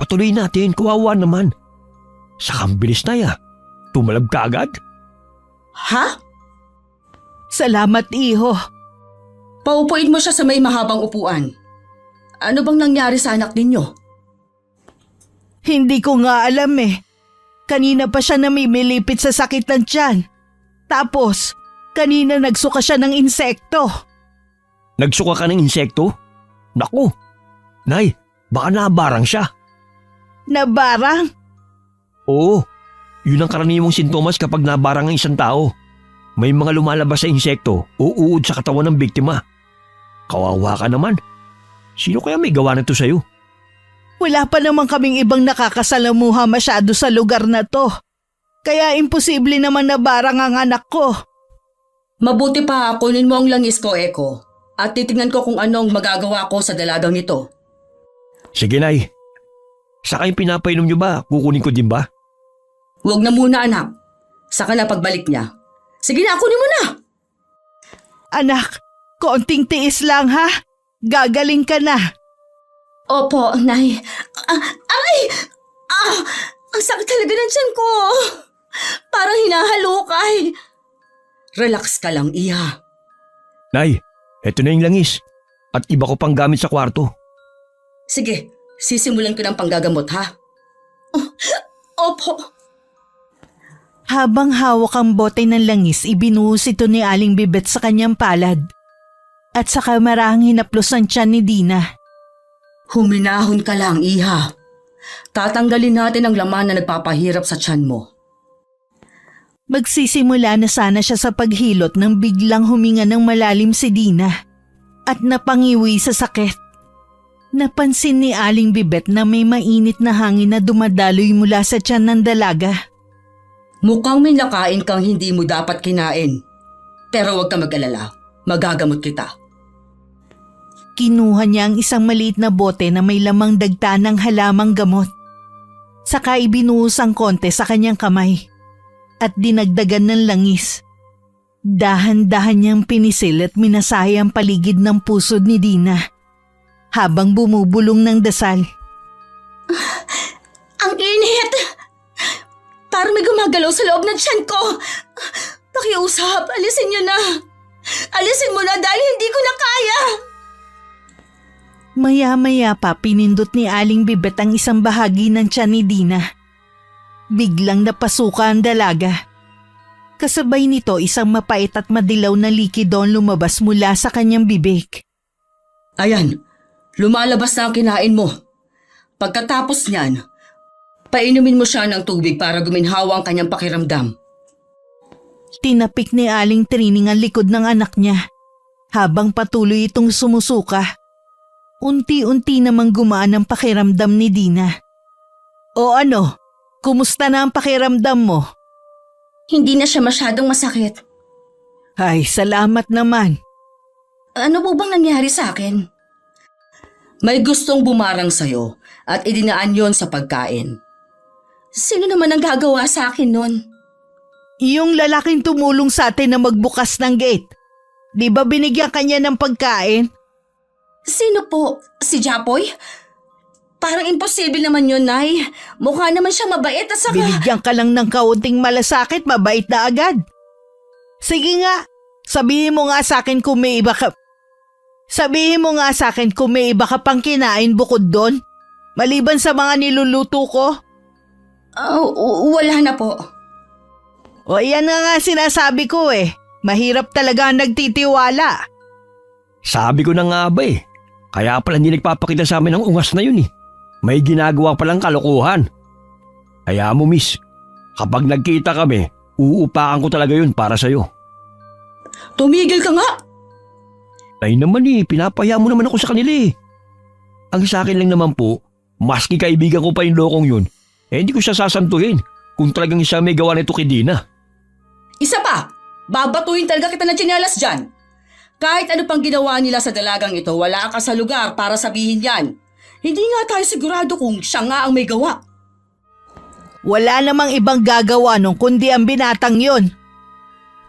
Patuloy natin, kawawa naman. Sakang bilis, Nay ah. Tumalab ka agad. Ha? Salamat, iho. Paupuin mo siya sa may mahabang upuan. Ano bang nangyari sa anak ninyo? Hindi ko nga alam eh. Kanina pa siya namimilipit sa sakit ng tiyan. Tapos, kanina nagsuka siya ng insekto. Nagsuka ka ng insekto? Naku! Nay, baka nabarang siya. Nabarang? Oo, yun ang karaniwang sintomas kapag nabarang ang isang tao. May mga lumalabas sa insekto o uod sa katawan ng biktima. Kawawa ka naman. Sino kaya may gawa nito sa'yo? Wala pa naman kaming ibang nakakasalamuha masyado sa lugar na to. Kaya imposible naman na barang ang anak ko. Mabuti pa kunin mo ang langis ko, Eko. At titingnan ko kung anong magagawa ko sa dalagang nito. Sige, Nay. Saka yung pinapainom niyo ba, kukunin ko din ba? Huwag na muna, anak. Saka na pagbalik niya. Sige na, kunin mo na! Anak, konting tiis lang ha. Gagaling ka na. Opo, Nay. Aray! Ang sakit talaga ng tiyan ko. Parang hinahalukay. Relax ka lang, Iha. Nay, eto na yung langis. At iba ko pang gamit sa kwarto. Sige, sisimulan ko ng panggagamot, ha? Opo. Habang hawak ang bote ng langis, ibinuhos ito ni Aling Bibet sa kanyang palad. At saka marahang hinaplos ang tiyan ni Dina. Huminahon ka lang, Iha. Tatanggalin natin ang laman na nagpapahirap sa tiyan mo. Magsisimula na sana siya sa paghilot nang biglang huminga ng malalim si Dina at napangiwi sa sakit. Napansin ni Aling Bibet na may mainit na hangin na dumadaloy mula sa tiyan ng dalaga. Mukhang may nakain kang hindi mo dapat kinain. Pero huwag ka mag-alala. Magagamot kita. Kinuha niya ang isang maliit na bote na may lamang dagta ng halamang gamot. Saka ibinuhos ang konte sa kanyang kamay at dinagdagan ng langis. Dahan-dahan niyang pinisil at minasahe ang paligid ng pusod ni Dina habang bumubulong ng dasal. Ang init! Parang may gumagalaw sa loob ng tiyan ko. Pakiusap, alisin niyo na. Alisin mo na dahil hindi ko na kaya. Maya-maya pa pinindot ni Aling Bibet ang isang bahagi ng tiyan ni Dina. Biglang napasuka ang dalaga. Kasabay nito isang mapait at madilaw na likido ang lumabas mula sa kanyang bibig. Ayan, lumalabas na ang kinain mo. Pagkatapos niyan, painumin mo siya ng tubig para guminhawa ang kanyang pakiramdam. Tinapik ni Aling Trining ang likod ng anak niya habang patuloy itong sumusuka. Unti-unti namang gumaan ang pakiramdam ni Dina. O ano, kumusta na ang pakiramdam mo? Hindi na siya masyadong masakit. Ay, salamat naman. Ano po bang nangyari sa akin? May gustong bumarang sa'yo at idinaan yon sa pagkain. Sino naman ang gagawa sa akin nun? Yung lalaking tumulong sa atin na magbukas ng gate. Di ba binigyan kanya ng pagkain? Sino po? Si Japoy? Parang imposible naman yun, Nay. Mukha naman siya mabait at saka… Binigyan ka lang ng kaunting malasakit, mabait na agad. Sige nga, sabihin mo nga sa akin kung may iba ka… Sabihin mo nga sa akin kung may iba ka pang kinain bukod doon? Maliban sa mga niluluto ko? Wala na po. O yan nga sinasabi ko eh. Mahirap talaga ang nagtitiwala. Sabi ko na nga ba eh. Kaya pala hindi nagpapakita sa amin ang ungas na yun eh. May ginagawa palang kalokohan. Kaya mo miss, kapag nagkita kami, uupakan ko talaga yun para sa'yo. Tumigil ka nga! Ay naman eh, pinapaya mo naman ako sa kanila eh. Ang sa akin lang naman po, maski kaibigan ko pa yung lokong yun, hindi ko siya sasantuhin kung talagang siya may gawa nito kay Dina. Isa pa! Babatuhin talaga kita ng tsinelas dyan! Kahit ano pang ginawa nila sa dalagang ito, wala ka sa lugar para sabihin yan. Hindi nga tayo sigurado kung siya nga ang may gawa. Wala namang ibang gagawa nung kundi ang binatang yon.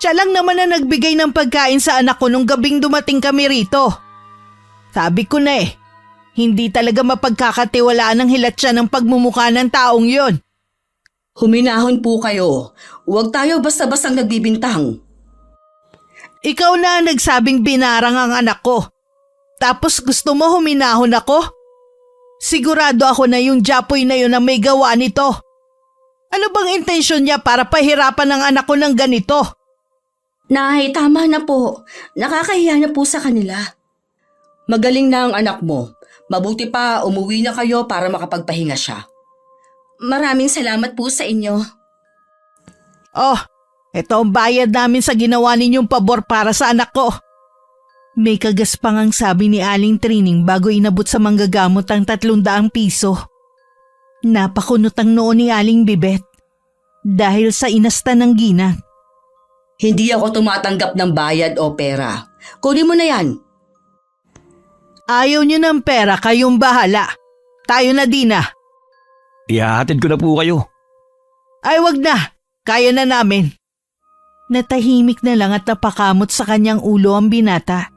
Siya lang naman na nagbigay ng pagkain sa anak ko nung gabing dumating kami rito. Sabi ko na eh, hindi talaga mapagkakatiwalaan ng hilat siya ng pagmumukha ng taong yon. Huminahon po kayo. Huwag tayo basta-bastang nagbibintang. Ikaw na ang nagsabing binarang ang anak ko. Tapos gusto mo huminahon ako? Sigurado ako na yung Japoy na yun ang may gawa nito. Ano bang intensyon niya para pahirapan ang anak ko ng ganito? Nay, tama na po. Nakakahiya na po sa kanila. Magaling na ang anak mo. Mabuti pa umuwi na kayo para makapagpahinga siya. Maraming salamat po sa inyo. Oh, ito ang bayad namin sa ginawa ninyong pabor para sa anak ko. May kagaspangang sabi ni Aling Trining bago inabot sa manggagamot ang 300 piso. Napakunot ang noo ni Aling Bibet dahil sa inasta ng ginang. Hindi ako tumatanggap ng bayad o pera. Kunin mo na yan. Ayaw niyo ng pera, kayong bahala. Tayo na, Dina. Ihahatid ko na po kayo. Ay, wag na. Kaya na namin. Natahimik na lang at napakamot sa kanyang ulo ang binata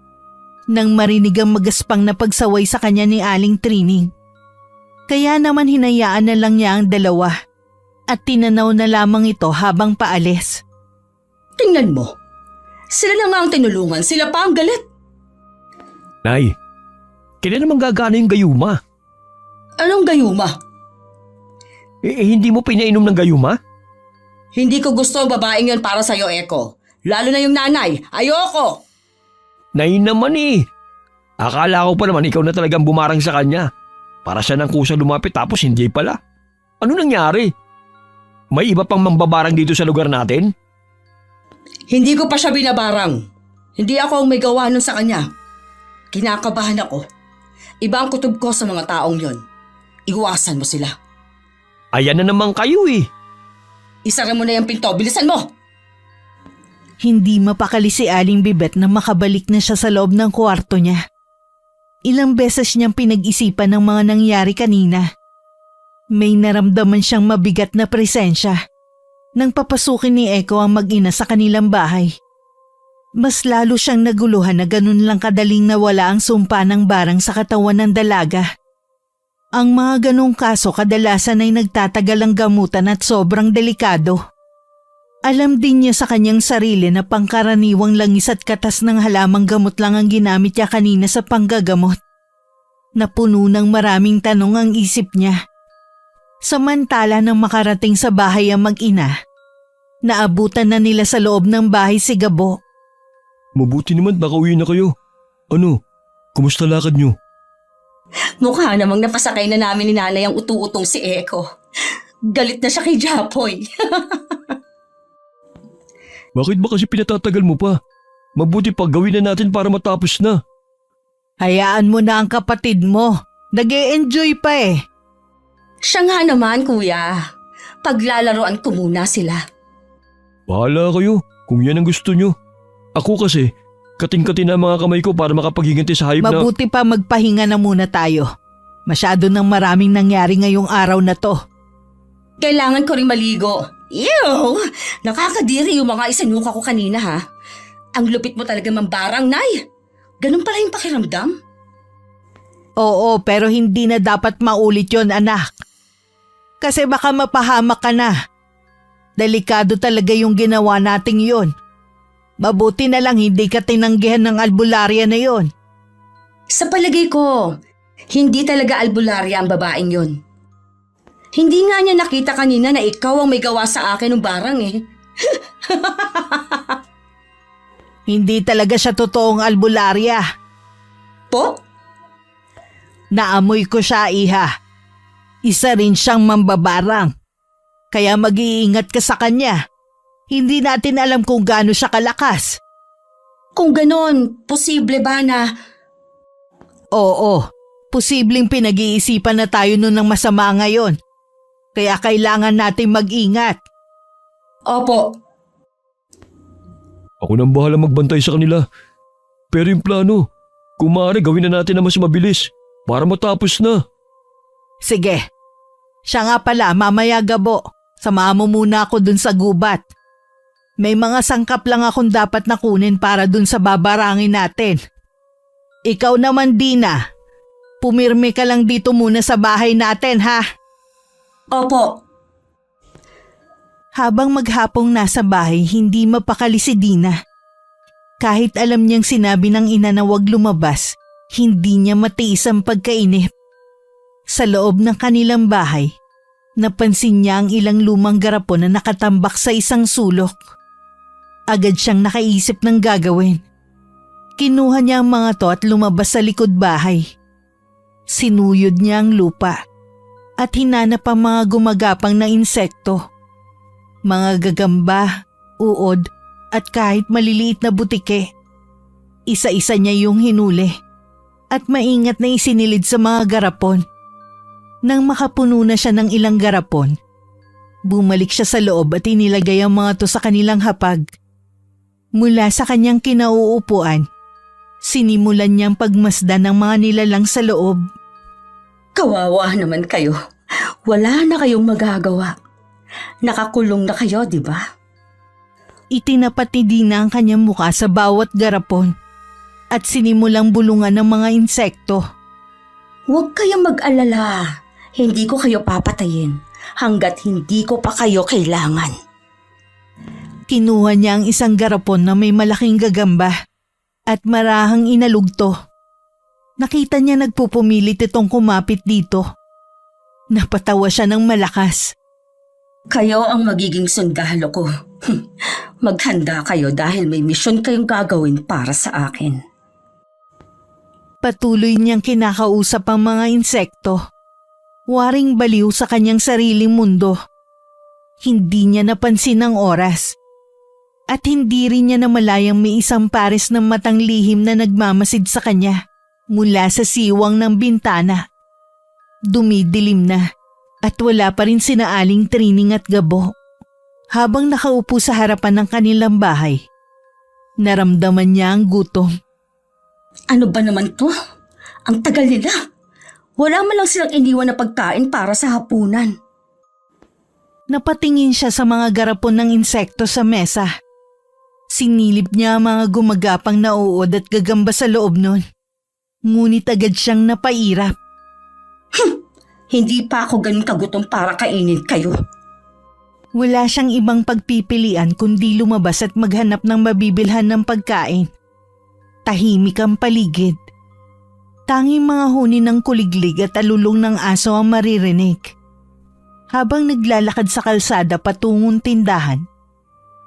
nang marinig ang magaspang na pagsaway sa kanya ni Aling Trining. Kaya naman hinayaan na lang niya ang dalawa at tinanaw na lamang ito habang paalis. Tingnan mo. Sila na nga ang tinulungan, sila pa ang galit. Nay, kailan naman gagana yung gayuma? Anong gayuma? Hindi mo pinainom ng gayuma? Hindi ko gusto ang babaeng yon para sa'yo, Eko. Lalo na yung nanay. Ayoko! Nay naman eh. Akala ko pa naman ikaw na talagang bumarang sa kanya. Para siya nang kusa lumapit tapos hindi pala. Ano nangyari? May iba pang mambabarang dito sa lugar natin? Hindi ko pa siya binabarang. Hindi ako ang may gawa nun sa kanya. Kinakabahan ako. Iba ang kutob ko sa mga taong yon. Iwasan mo sila. Ayan na naman kayo eh. Isara mo na yung pinto. Bilisan mo! Hindi mapakali si Aling Bibet na makabalik na siya sa loob ng kwarto niya. Ilang beses niyang pinag-isipan ng mga nangyari kanina. May naramdaman siyang mabigat na presensya nang papasukin ni Eko ang mag-ina sa kanilang bahay. Mas lalo siyang naguluhan na ganun lang kadaling nawala ang sumpa ng barang sa katawan ng dalaga. Ang mga ganong kaso kadalasan ay nagtatagal ang gamutan at sobrang delikado. Alam din niya sa kanyang sarili na pangkaraniwang langis at katas ng halamang gamot lang ang ginamit niya kanina sa panggagamot. Napuno ng maraming tanong ang isip niya. Samantala nang makarating sa bahay ang mag-ina, naabutan na nila sa loob ng bahay si Gabo. Mabuti naman nakauwi na kayo. Ano? Kumusta lakad nyo? Mukha namang napasakay na namin ni nanay ang utu-utong si Eko. Galit na siya kay Japoy. Bakit ba kasi pinatatagal mo pa? Mabuti pa gawin na natin para matapos na. Hayaan mo na ang kapatid mo. Nag-e-enjoy pa eh. Siya nga naman, kuya. Paglalaroan ko muna sila. Bahala kayo kung yan ang gusto nyo. Ako kasi, kating-kating na ang mga kamay ko para makapaghiganti sa hayop na... Mabuti pa magpahinga na muna tayo. Masyado nang maraming nangyari ngayong araw na to. Kailangan ko rin maligo. Ew! Nakakadiri yung mga isanuka ko kanina ha. Ang lupit mo talaga mambarang, Nay. Ganun pala yung pakiramdam. Oo, pero hindi na dapat maulit yon, anak. Kasi baka mapahamak ka na. Delikado talaga yung ginawa nating yon. Mabuti na lang hindi ka tinanggihan ng albularya na yon. Sa palagay ko, hindi talaga albularya ang babaeng yon. Hindi nga niya nakita kanina na ikaw ang may gawa sa akin ng barang eh. Hindi talaga siya totoong albularya. Po? Naamoy ko siya, iha. Isa rin siyang mambabarang. Kaya mag-iingat ka sa kanya. Hindi natin alam kung gaano siya kalakas. Kung ganon, posible ba na... Oo, posibleng pinag-iisipan na tayo nun ng masama ngayon. Kaya kailangan natin mag-ingat. Opo. Ako nang bahala magbantay sa kanila. Pero yung plano, kung maaari gawin na natin na mas mabilis para matapos na. Sige. Siya nga pala, mamaya Gabo. Samahan mo muna ako dun sa gubat. May mga sangkap lang akong dapat na kunin para dun sa babarangin natin. Ikaw naman, Dina. Pumirme ka lang dito muna sa bahay natin, ha? Opo. Habang maghapong nasa bahay, hindi mapakali si Dina. Kahit alam niyang sinabi ng ina na huwag lumabas, Hindi niya matiis ang pagkainip. Sa loob ng kanilang bahay, napansin niya ang ilang lumang garapon na nakatambak sa isang sulok. Agad siyang nakaisip ng gagawin. Kinuha niya ang mga to at lumabas sa likod bahay. Sinuyod niya ang lupa at hinanap ang mga gumagapang na insekto. Mga gagamba, uod at kahit maliliit na butike. Isa-isa niya yung hinuli at maingat na isinilid sa mga garapon. Nang makapuno na siya ng ilang garapon, bumalik siya sa loob at inilagay ang mga to sa kanilang hapag. Mula sa kanyang kinauupuan, sinimulan niyang pagmasdan ng mga nilalang sa loob. Kawawa naman kayo. Wala na kayong magagawa. Nakakulong na kayo, di ba? Itinapat ni Dina ang kanyang muka sa bawat garapon at sinimulang bulungan ng mga insekto. Huwag kayong mag-alala. Hindi ko kayo papatayin hanggat hindi ko pa kayo kailangan. Kinuha niya ang isang garapon na may malaking gagamba at marahang inalugto. Nakita niya nagpupumilit itong kumapit dito. Napatawa siya ng malakas. Kayo ang magiging sundalo ko. Maghanda kayo dahil may misyon kayong gagawin para sa akin. Patuloy niyang kinakausap ang mga insekto. Waring baliw sa kanyang sariling mundo. Hindi niya napansin ang oras. At hindi rin niya namalayang may isang pares ng matang lihim na nagmamasid sa kanya mula sa siwang ng bintana. Dumidilim na at wala pa rin sina Aling Trining at Gabo. Habang nakaupo sa harapan ng kanilang bahay, naramdaman niya ang gutom. Ano ba naman to? Ang tagal nila. Wala man lang silang iniwan na pagkain para sa hapunan. Napatingin siya sa mga garapon ng insekto sa mesa. Sinilip niya ang mga gumagapang na uod at gagamba sa loob nun. Ngunit agad siyang napairap. Hindi pa ako ganun kagutom para kainin kayo. Wala siyang ibang pagpipilian kundi lumabas at maghanap ng mabibilhan ng pagkain. Tahimik ang paligid. Tanging mga huni ng kuliglig at alulong ng aso ang maririnig. Habang naglalakad sa kalsada patungong tindahan,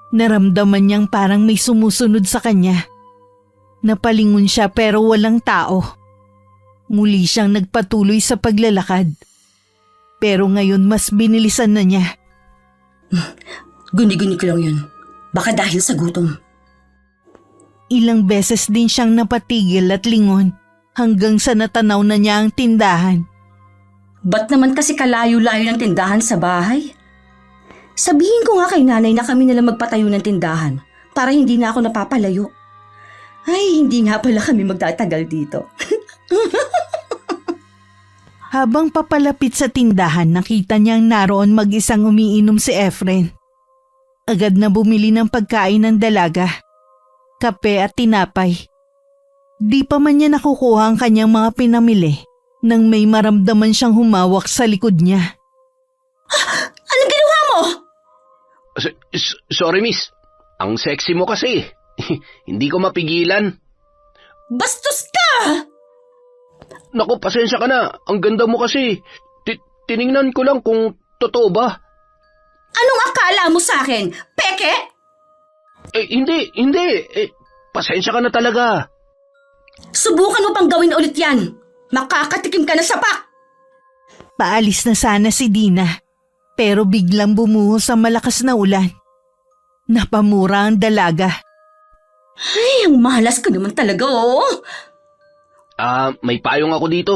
naramdaman niyang parang may sumusunod sa kanya. Napalingon siya pero walang tao. Muli siyang nagpatuloy sa paglalakad. Pero ngayon mas binilisan na niya. Guni-guni ko lang yun. Baka dahil sa gutom. Ilang beses din siyang napatigil at lingon hanggang sa natanaw na niya ang tindahan. Ba't naman kasi kalayo-layo ng tindahan sa bahay? Sabihin ko nga kay nanay na kami nalang magpatayo ng tindahan para hindi na ako napapalayo. Ay, hindi nga pala kami magtatagal dito. Habang papalapit sa tindahan, nakita niyang naroon mag-isang umiinom si Efren. Agad na bumili ng pagkain ng dalaga, kape at tinapay. Di pa man niya nakukuha ang kanyang mga pinamili nang may maramdaman siyang humawak sa likod niya. Anong ginawa mo? Sorry, miss. Ang sexy mo kasi. Hindi ko mapigilan. Bastos ka! Naku, pasensya ka na. Ang ganda mo kasi. Tiningnan ko lang kung totoo ba. Anong akala mo sa akin? Peke? Hindi. Pasensya ka na talaga. Subukan mo pang gawin ulit yan. Makakatikim ka na sa pak. Paalis na sana si Dina, pero biglang bumuhos ang malakas na ulan. Napamura ang dalaga. Ay, ang malas ka naman talaga, oh. May payong ako dito.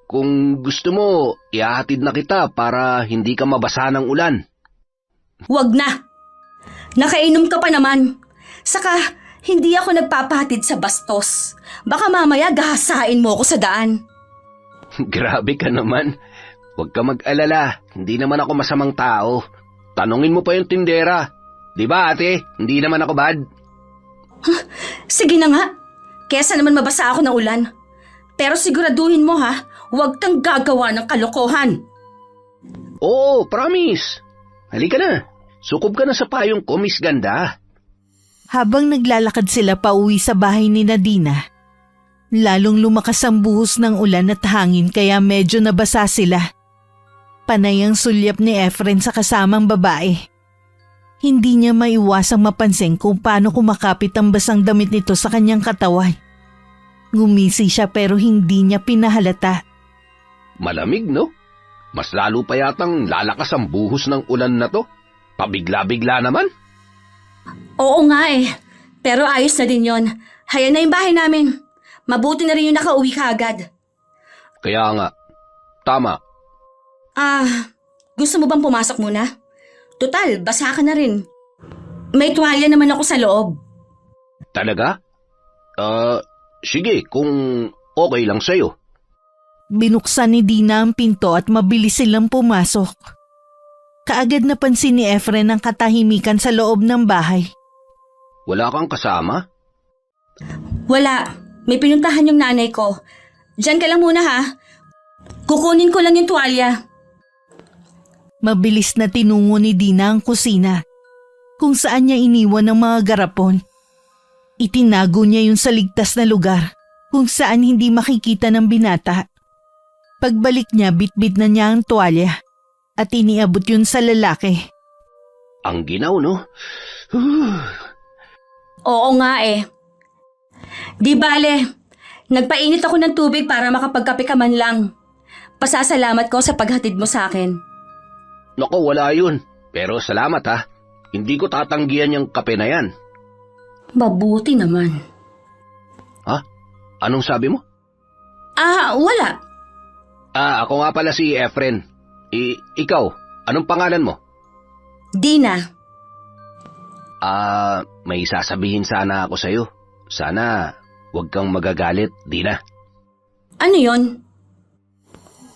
Kung gusto mo, ihahatid na kita para hindi ka mabasa ng ulan. Wag na. Nakainom ka pa naman. Saka, hindi ako nagpapahatid sa bastos. Baka mamaya gahasain mo ako sa daan. Grabe ka naman. Huwag ka mag-alala. Hindi naman ako masamang tao. Tanungin mo pa yung tindera. Di ba, ate? Hindi naman ako bad. Sige na nga. Kesa naman mabasa ako ng ulan. Pero siguraduhin mo ha, huwag kang gagawa ng kalokohan. Oo, promise. Halika na. Sukob ka na sa payong ko, Miss Ganda. Habang naglalakad sila pauwi sa bahay ni Nadina, Lalong lumakas ang buhos ng ulan at hangin kaya medyo nabasa sila. Panay ang sulyap ni Efren sa kasamang babae. Hindi niya maiwasang mapansin kung paano kumakapit ang basang damit nito sa kanyang katawan. Ngumisi siya pero hindi niya pinahalata. Malamig, no? Mas lalo pa yatang lalakas ang buhos ng ulan na to. Pabigla-bigla naman. Oo nga eh. Pero ayos na din yon. Haya na yung bahay namin. Mabuti na rin yung nakauwi ka agad. Kaya nga, tama. Gusto mo bang pumasok muna? Total, basa ka na rin. May tuwalya naman ako sa loob. Talaga? Sige, kung okay lang sa'yo. Binuksan ni Dina ang pinto at mabilis silang pumasok. Kaagad napansin ni Efren ang katahimikan sa loob ng bahay. Wala kang kasama? Wala. May pinuntahan yung nanay ko. Diyan ka lang muna ha. Kukunin ko lang yung tuwalya. Mabilis na tinungo ni Dina ang kusina, kung saan niya iniwan ang mga garapon. Itinago niya yun sa ligtas na lugar, kung saan hindi makikita ng binata. Pagbalik niya, bitbit na niya ang tuwalya at iniabot yun sa lalaki. Ang ginaw, no? Oo nga eh. Di bale, nagpainit ako ng tubig para makapagkape ka man lang. Pasasalamat ko sa paghatid mo sa akin. Naku, wala yun. Pero salamat ha. Hindi ko tatanggihan yung kape na yan. Mabuti naman. Ha? Anong sabi mo? Wala. Ako nga pala si Efren. Ikaw, anong pangalan mo? Dina. May sasabihin sana ako sa'yo. Sana huwag kang magagalit, Dina. Ano yon?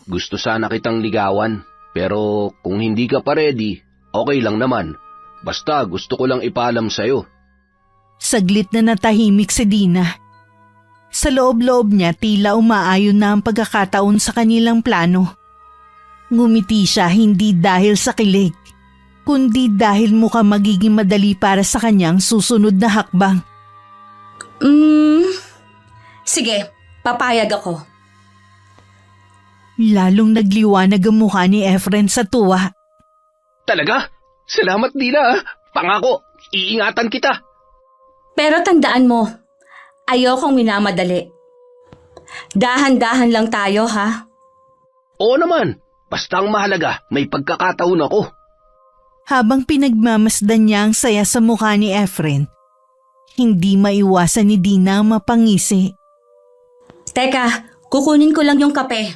Gusto sana kitang ligawan, pero kung hindi ka pa ready, okay lang naman. Basta gusto ko lang ipaalam sa'yo. Saglit na natahimik si Dina. Sa loob-loob niya tila umaayon na ang pagkakataon sa kanilang plano. Ngumiti siya hindi dahil sa kilig, kundi dahil mukhang magiging madali para sa kanyang susunod na hakbang. Sige, papayag ako. Lalong nagliwanag ang mukha ni Efren sa tuwa. Talaga? Salamat, Dina. Pangako, iingatan kita. Pero tandaan mo, ayokong minamadali. Dahan-dahan lang tayo, ha? Oo naman. Basta ang mahalaga, may pagkakataon ako. Habang pinagmamasdan niya ang saya sa mukha ni Efren, hindi maiwasan ni Dina ang mapangisi. Teka, kukunin ko lang yung kape.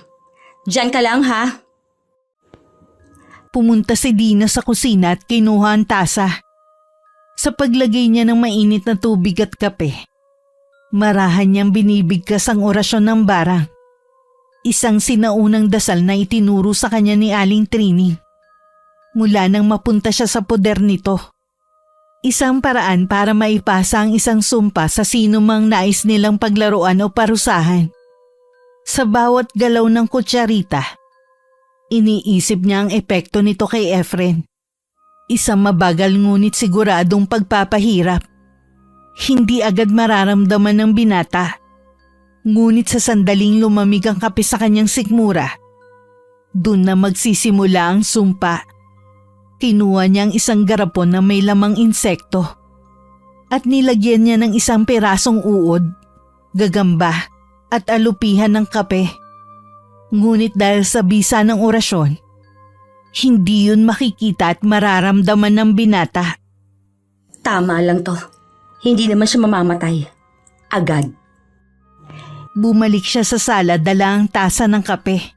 Diyan ka lang, ha? Pumunta si Dina sa kusina at kinuha ang tasa. Sa paglagay niya ng mainit na tubig at kape, marahan niyang binibigkas ang orasyon ng barang. Isang sinaunang dasal na itinuro sa kanya ni Aling Trini. Mula nang mapunta siya sa poder nito. Isang paraan para maipasa ang isang sumpa sa sino mang nais nilang paglaruan o parusahan. Sa bawat galaw ng kutsarita, iniisip niya ang epekto nito kay Efren. Isang mabagal ngunit siguradong pagpapahirap. Hindi agad mararamdaman ng binata. Ngunit sa sandaling lumamig ang kape sa kanyang sikmura, dun na magsisimula ang sumpa. Kinuha niya ang isang garapon na may lamang insekto at nilagyan niya ng isang pirasong uod, gagamba at alupihan ng kape. Ngunit dahil sa bisa ng orasyon, hindi yun makikita at mararamdaman ng binata. Tama lang to. Hindi naman siya mamamatay. Agad. Bumalik siya sa sala dala ang tasa ng kape.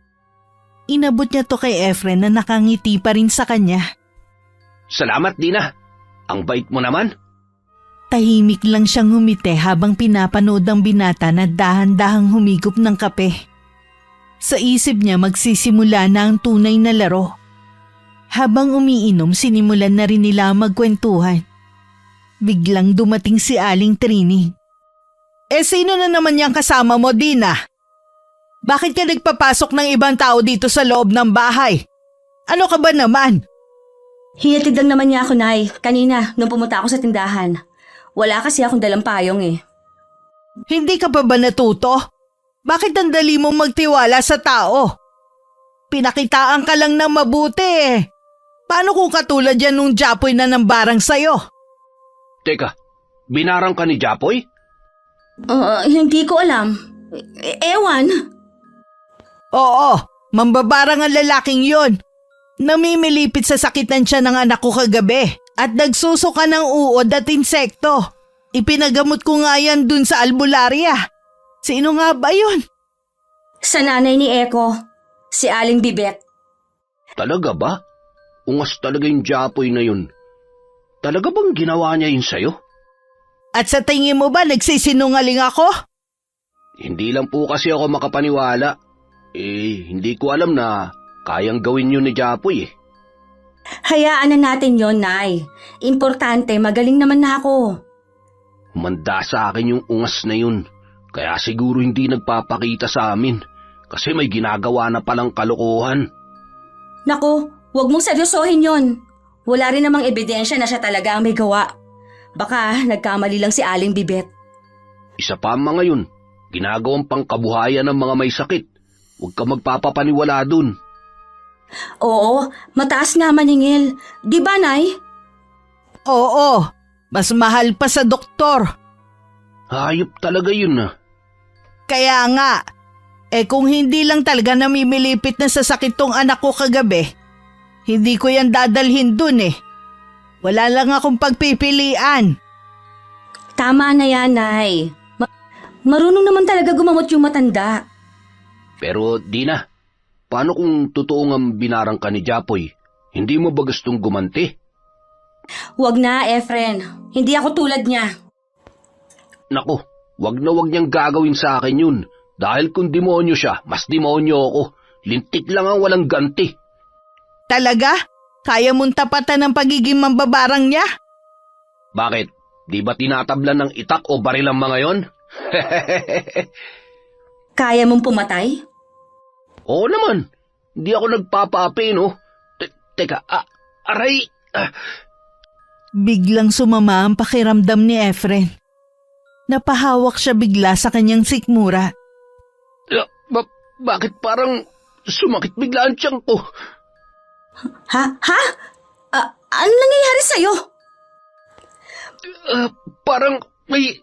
Inabot niya to kay Efren na nakangiti pa rin sa kanya. Salamat, Dina. Ang bait mo naman. Tahimik lang siyang ngumiti habang pinapanood ng binata na dahan-dahang humigop ng kape. Sa isip niya magsisimula na ang tunay na laro. Habang umiinom, sinimulan na rin nila magkwentuhan. Biglang dumating si Aling Trini. Sino na naman yung kasama mo, Dina? Bakit ka nagpapasok ng ibang tao dito sa loob ng bahay? Ano ka ba naman? Hinatid lang naman niya ako, Nay. Kanina, nung pumunta ako sa tindahan. Wala kasi akong dalang payong eh. Hindi ka pa ba natuto? Bakit ang dali mong magtiwala sa tao? Pinakitaan ka lang ng mabuti eh. Paano kung katulad yan nung Japoy na nambarang sa'yo? Teka, binarang ka ni Japoy? Hindi ko alam. Ewan. Oo, mambabarang ang lalaking yon. Namimilipit sa sakitan siya ng anak ko kagabi at nagsusuka ng uod at insekto. Ipinagamot ko nga yan dun sa albularya. Sino nga ba yun? Sa nanay ni Eko, si Aling Bibet. Talaga ba? Ungas talaga yung Japoy na yun. Talaga bang ginawa niya yun sa'yo? At sa tingin mo ba nagsisinungaling ako? Hindi lang po kasi ako makapaniwala. Hindi ko alam na kayang gawin yun ni Japoy eh. Hayaan na natin yon, Nay. Importante, magaling naman na ako. Humanda sa akin yung ungas na yun. Kaya siguro hindi nagpapakita sa amin. Kasi may ginagawa na palang kalokohan. Naku, huwag mong seryosohin yon. Wala rin namang ebidensya na siya talaga ang may gawa. Baka nagkamali lang si Aling Bibet. Isa pa ang mga yun. Ginagawang pangkabuhayan ng mga may sakit. Huwag ka magpapapaniwala dun. Oo, mataas nga maningil. Di ba, Nay? Oo, mas mahal pa sa doktor. Hayop talaga yun ah. Kaya nga, kung hindi lang talaga namimilipit na sa sakit tong anak ko kagabi, hindi ko yan dadalhin dun eh. Wala lang akong pagpipilian. Tama na yan, Nay. Marunong naman talaga gumamot yung matanda. Pero Dina, paano kung totoo nga binarang ka ni Japoy? Hindi mo ba gustong gumanti? Huwag na, Efren. Hindi ako tulad niya. Naku, wag na wag niyang gagawin sa akin yun. Dahil kung demonyo siya, mas demonyo ako. Lintik lang ang walang ganti. Talaga? Kaya mong tapatan ng pagiging mambabarang niya? Bakit? Di ba tinatablan ng itak o baril ang mga yon? Kaya mong pumatay? Oo naman. Hindi ako nagpapaapi, no? Teka, aray! Biglang sumama ang pakiramdam ni Efren. Napahawak siya bigla sa kanyang sikmura. Bakit parang sumakit bigla ang tiyan ko? Ha? Ano nangyayari sa'yo? Parang may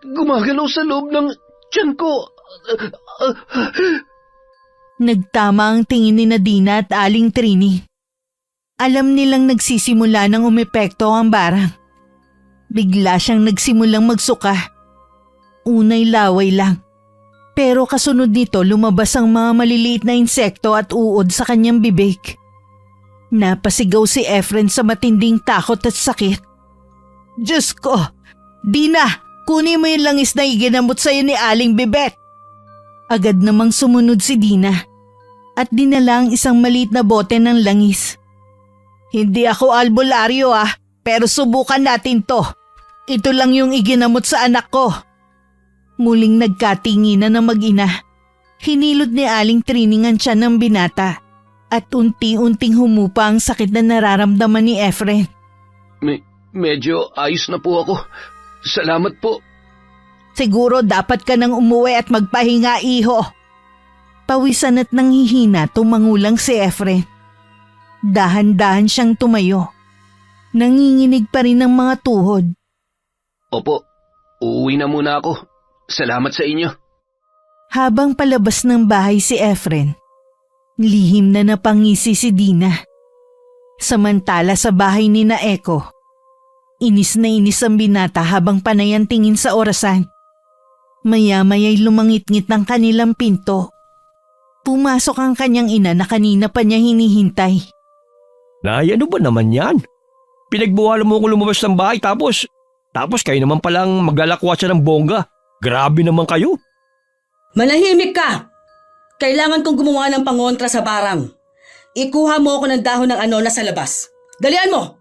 gumagalaw sa loob ng tiyan ko. Nagtama ang tingin ni Nadina at Aling Trini. Alam nilang nagsisimula ng umepekto ang barang. Bigla siyang nagsimulang magsuka. Unay laway lang. Pero kasunod nito lumabas ang mga maliliit na insekto at uod sa kanyang bibig. Napasigaw si Efren sa matinding takot at sakit. Diyos ko! Dina! Kunin mo yung langis na iginamot sa'yo ni Aling Bibet! Agad namang sumunod si Dina at dinala ang isang maliit na bote ng langis. Hindi ako albularyo pero subukan natin to. Ito lang yung iginamot sa anak ko. Muling nagkatinginan ng mag-ina. Hinilod ni Aling Trining ang tiyan ng binata at unti-unting humupa ang sakit na nararamdaman ni Efren. Medyo ayos na po ako. Salamat po. Siguro dapat ka nang umuwi at magpahinga, iho. Pawisan at nanghihina tumangulang si Efren. Dahan-dahan siyang tumayo. Nanginginig pa rin ang mga tuhod. Opo, uuwi na muna ako. Salamat sa inyo. Habang palabas ng bahay si Efren, lihim na napangisi si Dina. Samantala sa bahay ni na Eko, inis na inis ang binata habang panay ang tingin sa orasan. Maya-maya'y lumangit-ngit ng kanilang pinto. Pumasok ang kanyang ina na kanina pa niya hinihintay. Nay, ano ba naman yan? Pinagbuhala mo ko lumabas ng bahay tapos kayo naman palang maglalakwatsa ng bongga. Grabe naman kayo. Manahimik ka! Kailangan kong gumawa ng pangontra sa barang. Ikuha mo ako ng dahon ng anola sa labas. Dalian mo!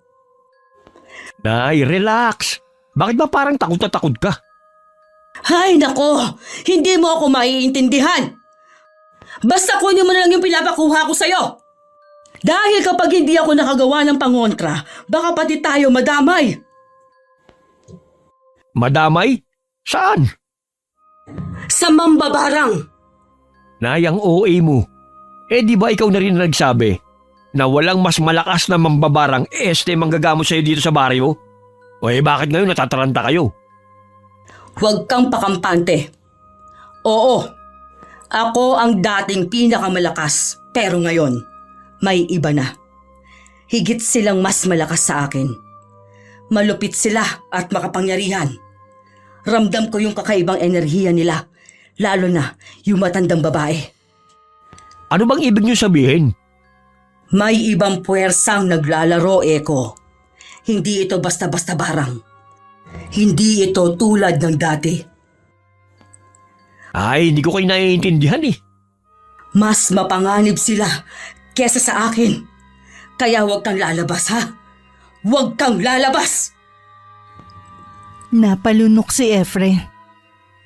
Nay, relax. Bakit ba parang takot na takot ka? Hay nako! Hindi mo ako maiintindihan! Basta kunin mo na lang yung pinapakuha ko sa'yo! Dahil kapag hindi ako nakagawa ng pangontra, baka pati tayo madamay! Madamay? Saan? Sa mambabarang! Nay, ang OA mo. Eh di ba ikaw na rin nagsabi na walang mas malakas na mambabarang manggagamot sa'yo dito sa baryo? O bakit ngayon natataranta kayo? Huwag kang pakampante. Oo, ako ang dating pinakamalakas, pero ngayon, may iba na. Higit silang mas malakas sa akin. Malupit sila at makapangyarihan. Ramdam ko yung kakaibang enerhiya nila, lalo na yung matandang babae. Ano bang ibig niyo sabihin? May ibang puwersang naglalaro, Eko. Hindi ito basta-basta barang. Hindi ito tulad ng dati. Ay, hindi ko kayo naiintindihan eh. Mas mapanganib sila kesa sa akin. Kaya huwag kang lalabas, ha? Huwag kang lalabas! Napalunok si Efren.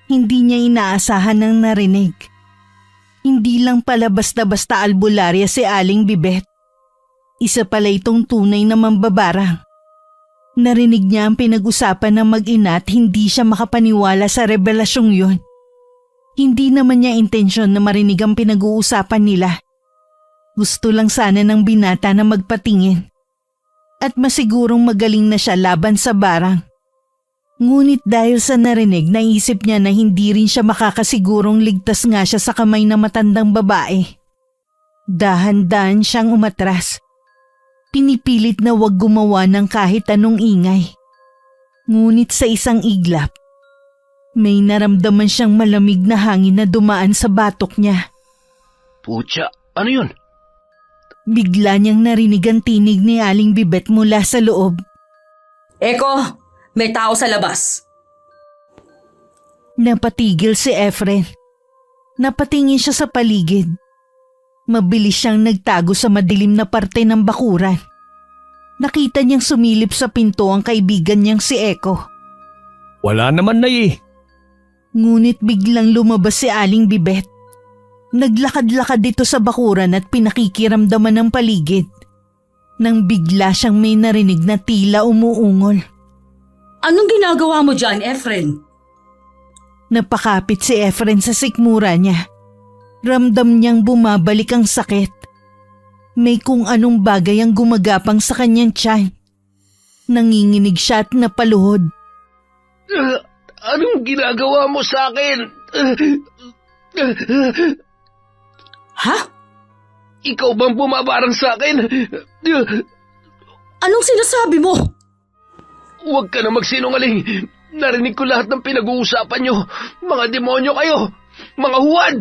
Hindi niya inaasahan ng narinig. Hindi lang pala basta-basta albularya si Aling Bibet. Isa pala itong tunay na mambabarang. Narinig niya ang pinag-usapan ng mag-ina at hindi siya makapaniwala sa revelasyong yun. Hindi naman niya intensyon na marinig ang pinag-uusapan nila. Gusto lang sana ng binata na magpatingin. At masigurong magaling na siya laban sa barang. Ngunit dahil sa narinig, naisip niya na hindi rin siya makakasigurong ligtas nga siya sa kamay ng matandang babae. Dahan-dahan siyang umatras. Pinipilit na wag gumawa ng kahit anong ingay. Ngunit sa isang iglap, may naramdaman siyang malamig na hangin na dumaan sa batok niya. Putya, ano yun? Bigla niyang narinig ang tinig ni Aling Bibet mula sa loob. Eko, may tao sa labas. Napatigil si Efren. Napatingin siya sa paligid. Mabilis siyang nagtago sa madilim na parte ng bakuran. Nakita niyang sumilip sa pinto ang kaibigan niyang si Eko. Wala naman na eh. Ngunit biglang lumabas si Aling Bibet. Naglakad-lakad dito sa bakuran at pinakikiramdaman ng paligid. Nang bigla siyang may narinig na tila umuungol. Anong ginagawa mo dyan, Efren? Napakapit si Efren sa sikmura niya. Ramdam niyang bumabalik ang sakit. May kung anong bagay ang gumagapang sa kanyang tiyan. Nanginginig siya at napaluhod. Anong ginagawa mo sa akin? Ha? Ikaw bang bumabarang sa akin? Anong sinasabi mo? Huwag ka na magsinungaling. Narinig ko lahat ng pinag-uusapan nyo. Mga demonyo kayo. Mga huwad.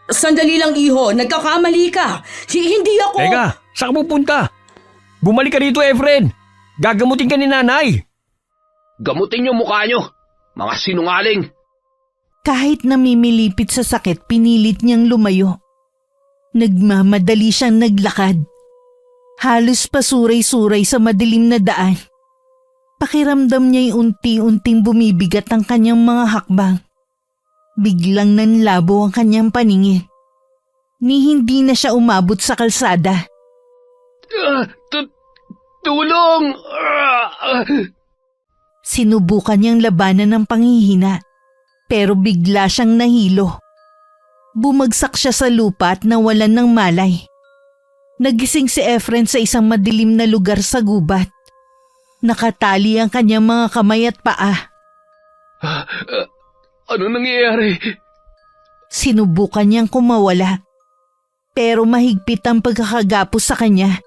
Sandali lang, iho. Nagkakamali ka. Hindi ako... Teka, saan ka pupunta? Bumalik ka dito, Efren. Gagamutin ka ni nanay. Gamutin nyo mukha nyo. Mga sinungaling. Kahit namimilipit sa sakit, pinilit niyang lumayo. Nagmamadali siyang naglakad. Halos pasuray-suray sa madilim na daan. Pakiramdam niya'y unti-unting bumibigat ang kanyang mga hakbang. Biglang nanlabo ang kanyang paningin. Ni hindi na siya umabot sa kalsada. Tulong! Sinubukan niyang labanan ng panghihina, pero bigla siyang nahilo. Bumagsak siya sa lupa at nawalan ng malay. Nagising si Efren sa isang madilim na lugar sa gubat. Nakatali ang kanyang mga kamay at paa. Ano nangyayari? Sinubukan niyang kumawala, pero mahigpit ang pagkakagapos sa kanya.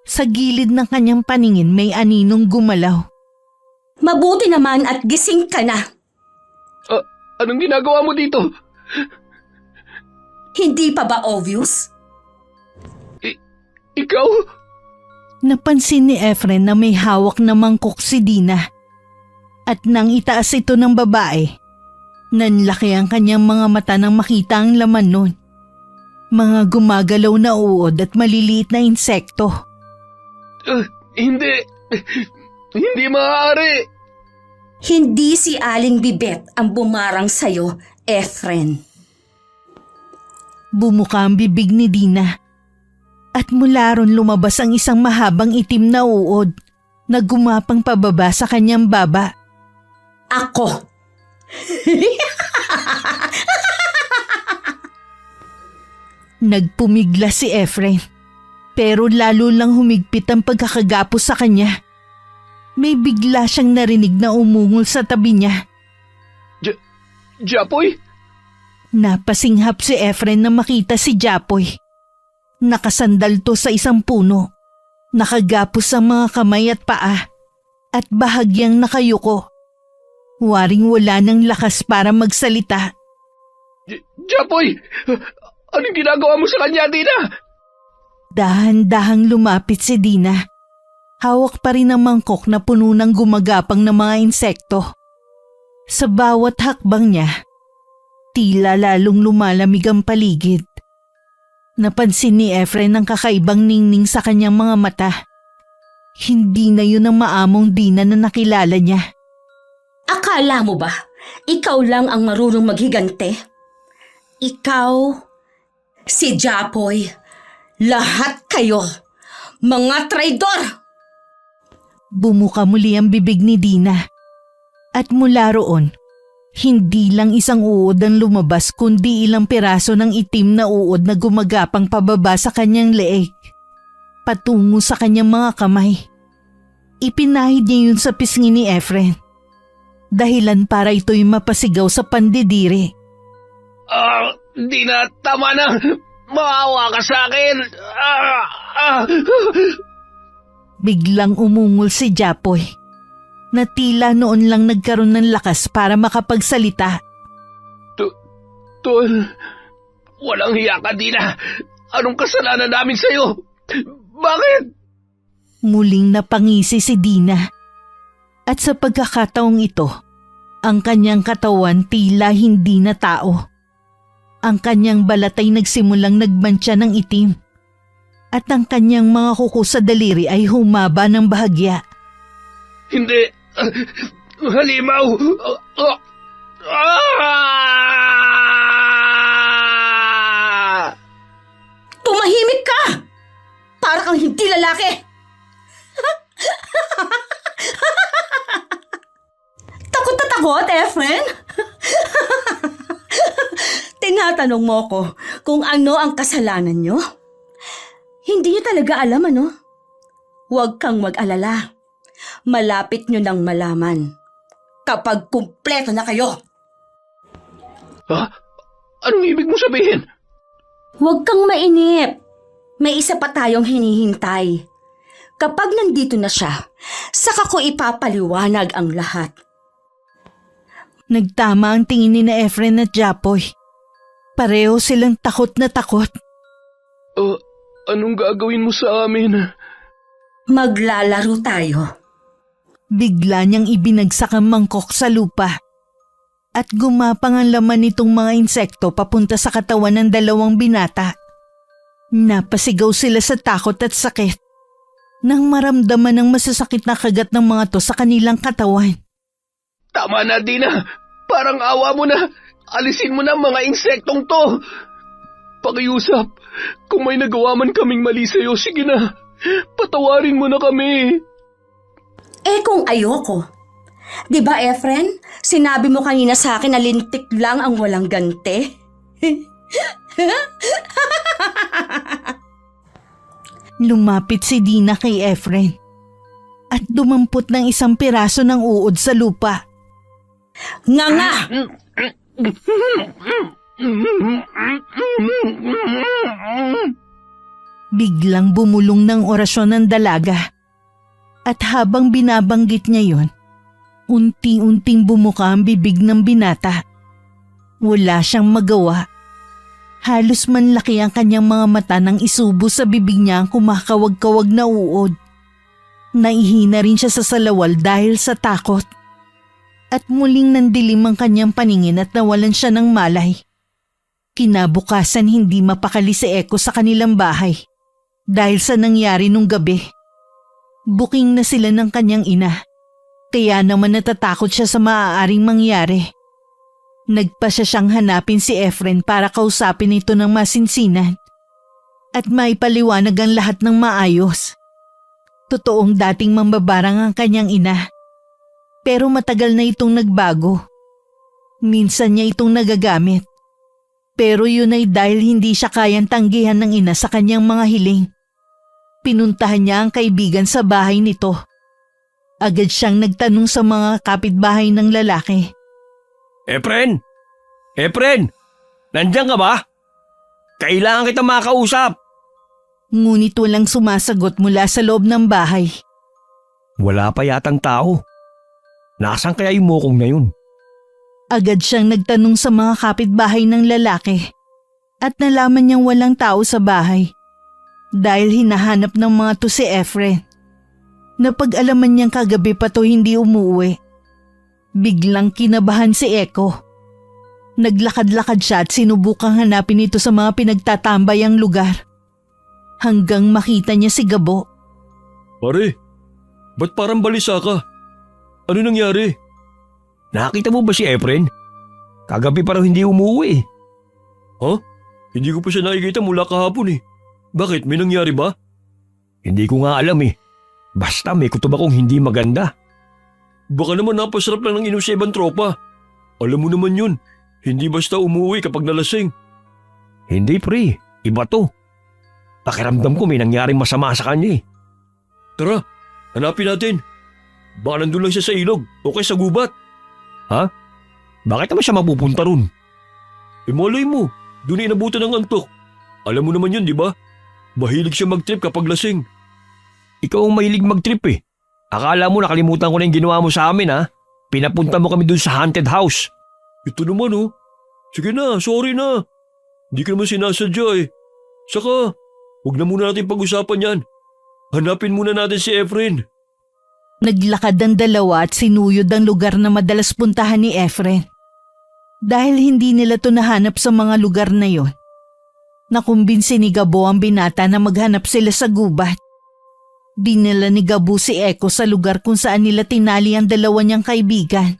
Sa gilid ng kanyang paningin may aninong gumalaw. Mabuti naman at gising ka na. Anong ginagawa mo dito? Hindi pa ba obvious? Ikaw? Napansin ni Efren na may hawak na mangkok si Dina. At nang itaas ito ng babae, nanlaki ang kanyang mga mata nang makita ang laman nun. Mga gumagalaw na uod at maliliit na insekto. Hindi. Hindi maaari. Hindi si Aling Bibet ang bumarang sa'yo, Efren. Bumuka ang bibig ni Dina. At mula ron lumabas ang isang mahabang itim na uod na gumapang pababa sa kanyang baba. Ako. Nagpumigla si Efren, pero lalo lang humigpit ang pagkakagapos sa kanya. May bigla siyang narinig na umungol sa tabi niya. Japoy? Napasinghap si Efren na makita si Japoy. Nakasandal to sa isang puno. Nakagapos ang mga kamay at paa at bahagyang nakayuko. Waring wala ng lakas para magsalita. Japoy! Anong ginagawa mo sa kanya, Dina? Dahan-dahang lumapit si Dina. Hawak pa rin ang mangkok na puno ng gumagapang na mga insekto. Sa bawat hakbang niya, tila lalong lumalamig ang paligid. Napansin ni Efren ang kakaibang ningning sa kanyang mga mata. Hindi na yun ang maamong Dina na nakilala niya. Akala mo ba, ikaw lang ang marunong maghigante? Ikaw, si Japoy, lahat kayo, mga traidor! Bumuka muli ang bibig ni Dina. At mula roon, hindi lang isang uod ang lumabas kundi ilang piraso ng itim na uod na gumagapang pababa sa kanyang leeg. Patungo sa kanyang mga kamay. Ipinahid niya yun sa pisngi ni Efren. Dahilan para ito'y mapasigaw sa pandidiri. Dina, tama na! Maawa ka sa akin! Biglang umungol si Japoy, na tila noon lang nagkaroon ng lakas para makapagsalita. Tol, walang hiya ka, Dina! Anong kasalanan namin sa'yo? Bakit? Muling napangisi si Dina. At sa pagkakataong ito, ang kanyang katawan tila hindi na tao. Ang kanyang balat ay nagsimulang nagmantsa ng itim. At ang kanyang mga kuko sa daliri ay humaba ng bahagya. Hindi! Halimaw! Tumahimik ka! Para kang hindi lalaki! Takot na takot, Efren? Tinatanong mo ko kung ano ang kasalanan nyo? Hindi nyo talaga alam, ano? Huwag kang mag-alala. Malapit nyo nang malaman. Kapag kumpleto na kayo. Ha? Anong ibig mo sabihin? Huwag kang mainip. May isa pa tayong hinihintay. Kapag nandito na siya, saka ko ipapaliwanag ang lahat. Nagtama ang tingin ni na Efren at Japoy. Pareho silang takot na takot. Anong gagawin mo sa amin? Maglalaro tayo. Bigla niyang ibinagsak ang mangkok sa lupa. At gumapang ang laman nitong mga insekto papunta sa katawan ng dalawang binata. Napasigaw sila sa takot at sakit nang maramdaman ng masasakit na kagat ng mga to sa kanilang katawan. Tama na, Dina! Parang awa mo na! Alisin mo na mga insektong to! Pakiusap, kung may nagawa man kaming mali sa'yo, sige na! Patawarin mo na kami! Eh kung ayoko. Di ba, Efren? Sinabi mo kanina sa akin na lintik lang ang walang gante. Lumapit si Dina kay Efren at dumampot ng isang piraso ng uod sa lupa. Nga! Biglang bumulong ng orasyon ng dalaga. At habang binabanggit niya yon, unti-unting bumuka ang bibig ng binata. Wala siyang magawa. Halos manlaki ang kanyang mga mata nang isubo sa bibig niya ang kumakawag-kawag na uod. Naihina rin siya sa salawal dahil sa takot. At muling nandilim ang kanyang paningin at nawalan siya ng malay. Kinabukasan hindi mapakali si Eko sa kanilang bahay dahil sa nangyari nung gabi. Buking na sila ng kanyang ina, kaya naman natatakot siya sa maaaring mangyari. Nagpasya siyang hanapin si Efren para kausapin ito ng masinsinan at maipaliwanag ang lahat ng maayos. Totoong dating mambabarang ang kanyang ina, pero matagal na itong nagbago. Minsan niya itong nagagamit. Pero yun ay dahil hindi siya kayang tanggihan ng ina sa kanyang mga hiling. Pinuntahan niya ang kaibigan sa bahay nito. Agad siyang nagtanong sa mga kapitbahay ng lalaki. Efren! Efren! Nandiyan ka ba? Kailangan kita makausap. Ngunit walang sumasagot mula sa loob ng bahay. Wala pa yatang tao. Nasaan kaya yung mukong na yun? Agad siyang nagtanong sa mga kapitbahay ng lalaki at nalaman niyang walang tao sa bahay dahil hinahanap ng mga to si Efren. Napag-alaman niyang kagabi pa to hindi umuwi. Biglang kinabahan si Eko. Naglakad-lakad siya at sinubukang hanapin ito sa mga pinagtatambayang lugar. Hanggang makita niya si Gabo. Pare, ba't parang balisa ka? Ano nangyari? Nakita mo ba si Efren? Kagabi parang hindi umuwi eh. Ha? Hindi ko pa siya nakikita mula kahapon eh. Bakit? May nangyari ba? Hindi ko nga alam eh. Basta may kutob akong hindi maganda. Baka naman napasarap lang ng inom sa ibang tropa. Alam mo naman yun. Hindi basta umuwi kapag nalasing. Hindi pre, iba to. Pakiramdam ko may nangyaring masama sa kanya eh. Tara, hanapin natin. Baka nandun lang siya sa ilog o kaya sa gubat. Ha? Bakit naman siya mapupunta ron? Eh malay mo, doon ay inabutan ng antok. Alam mo naman yun, di ba? Mahilig siya mag-trip kapag lasing. Ikaw ang mahilig mag-trip eh. Akala mo nakalimutan ko na yung ginawa mo sa amin ha? Pinapunta mo kami doon sa haunted house. Ito naman oh. Sige na, sorry na. Hindi ka naman sinasadya eh. Saka, huwag na muna natin pag-usapan yan. Hanapin muna natin si Efren. Naglakad ang dalawa at sinuyod ang lugar na madalas puntahan ni Efren. Dahil hindi nila to nahanap sa mga lugar na yon, nakumbinsi ni Gabo ang binata na maghanap sila sa gubat. Dinala ni Gabo si Eko sa lugar kung saan nila tinali ang dalawa niyang kaibigan.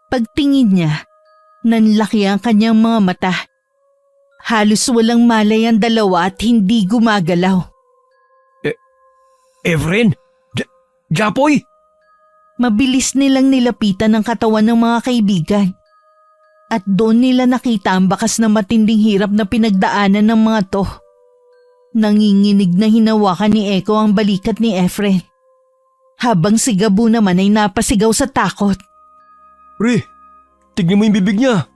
Pagtingin niya, nanlaki ang kanyang mga mata. Halos walang malay ang dalawa at hindi gumagalaw. Efren? Japoy! Mabilis nilang nilapitan ang katawan ng mga kaibigan. At doon nila nakita ang bakas na matinding hirap na pinagdaanan ng mga to. Nanginginig na hinawakan ni Eko ang balikat ni Efren. Habang si Gabo naman ay napasigaw sa takot. Pre, tignan mo yung bibig niya.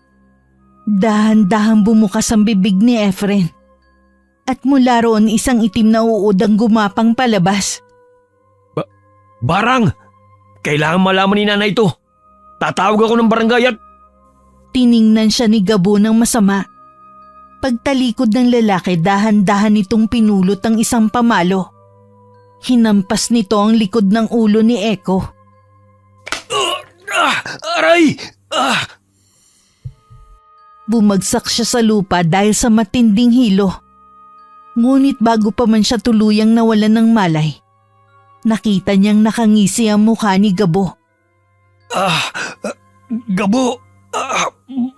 Dahan-dahan bumukas ang bibig ni Efren. At mula roon isang itim na uod ang gumapang palabas. Barang! Kailangan malaman ni nanay ito. Tatawag ako ng barangay at... Tiningnan siya ni Gabo ng masama. Pagtalikod ng lalaki, dahan-dahan nitong pinulot ang isang pamalo. Hinampas nito ang likod ng ulo ni Eko. Aray! Bumagsak siya sa lupa dahil sa matinding hilo. Ngunit bago pa man siya tuluyang nawalan ng malay, nakita niyang nakangisi ang mukha ni Gabo. Gabo!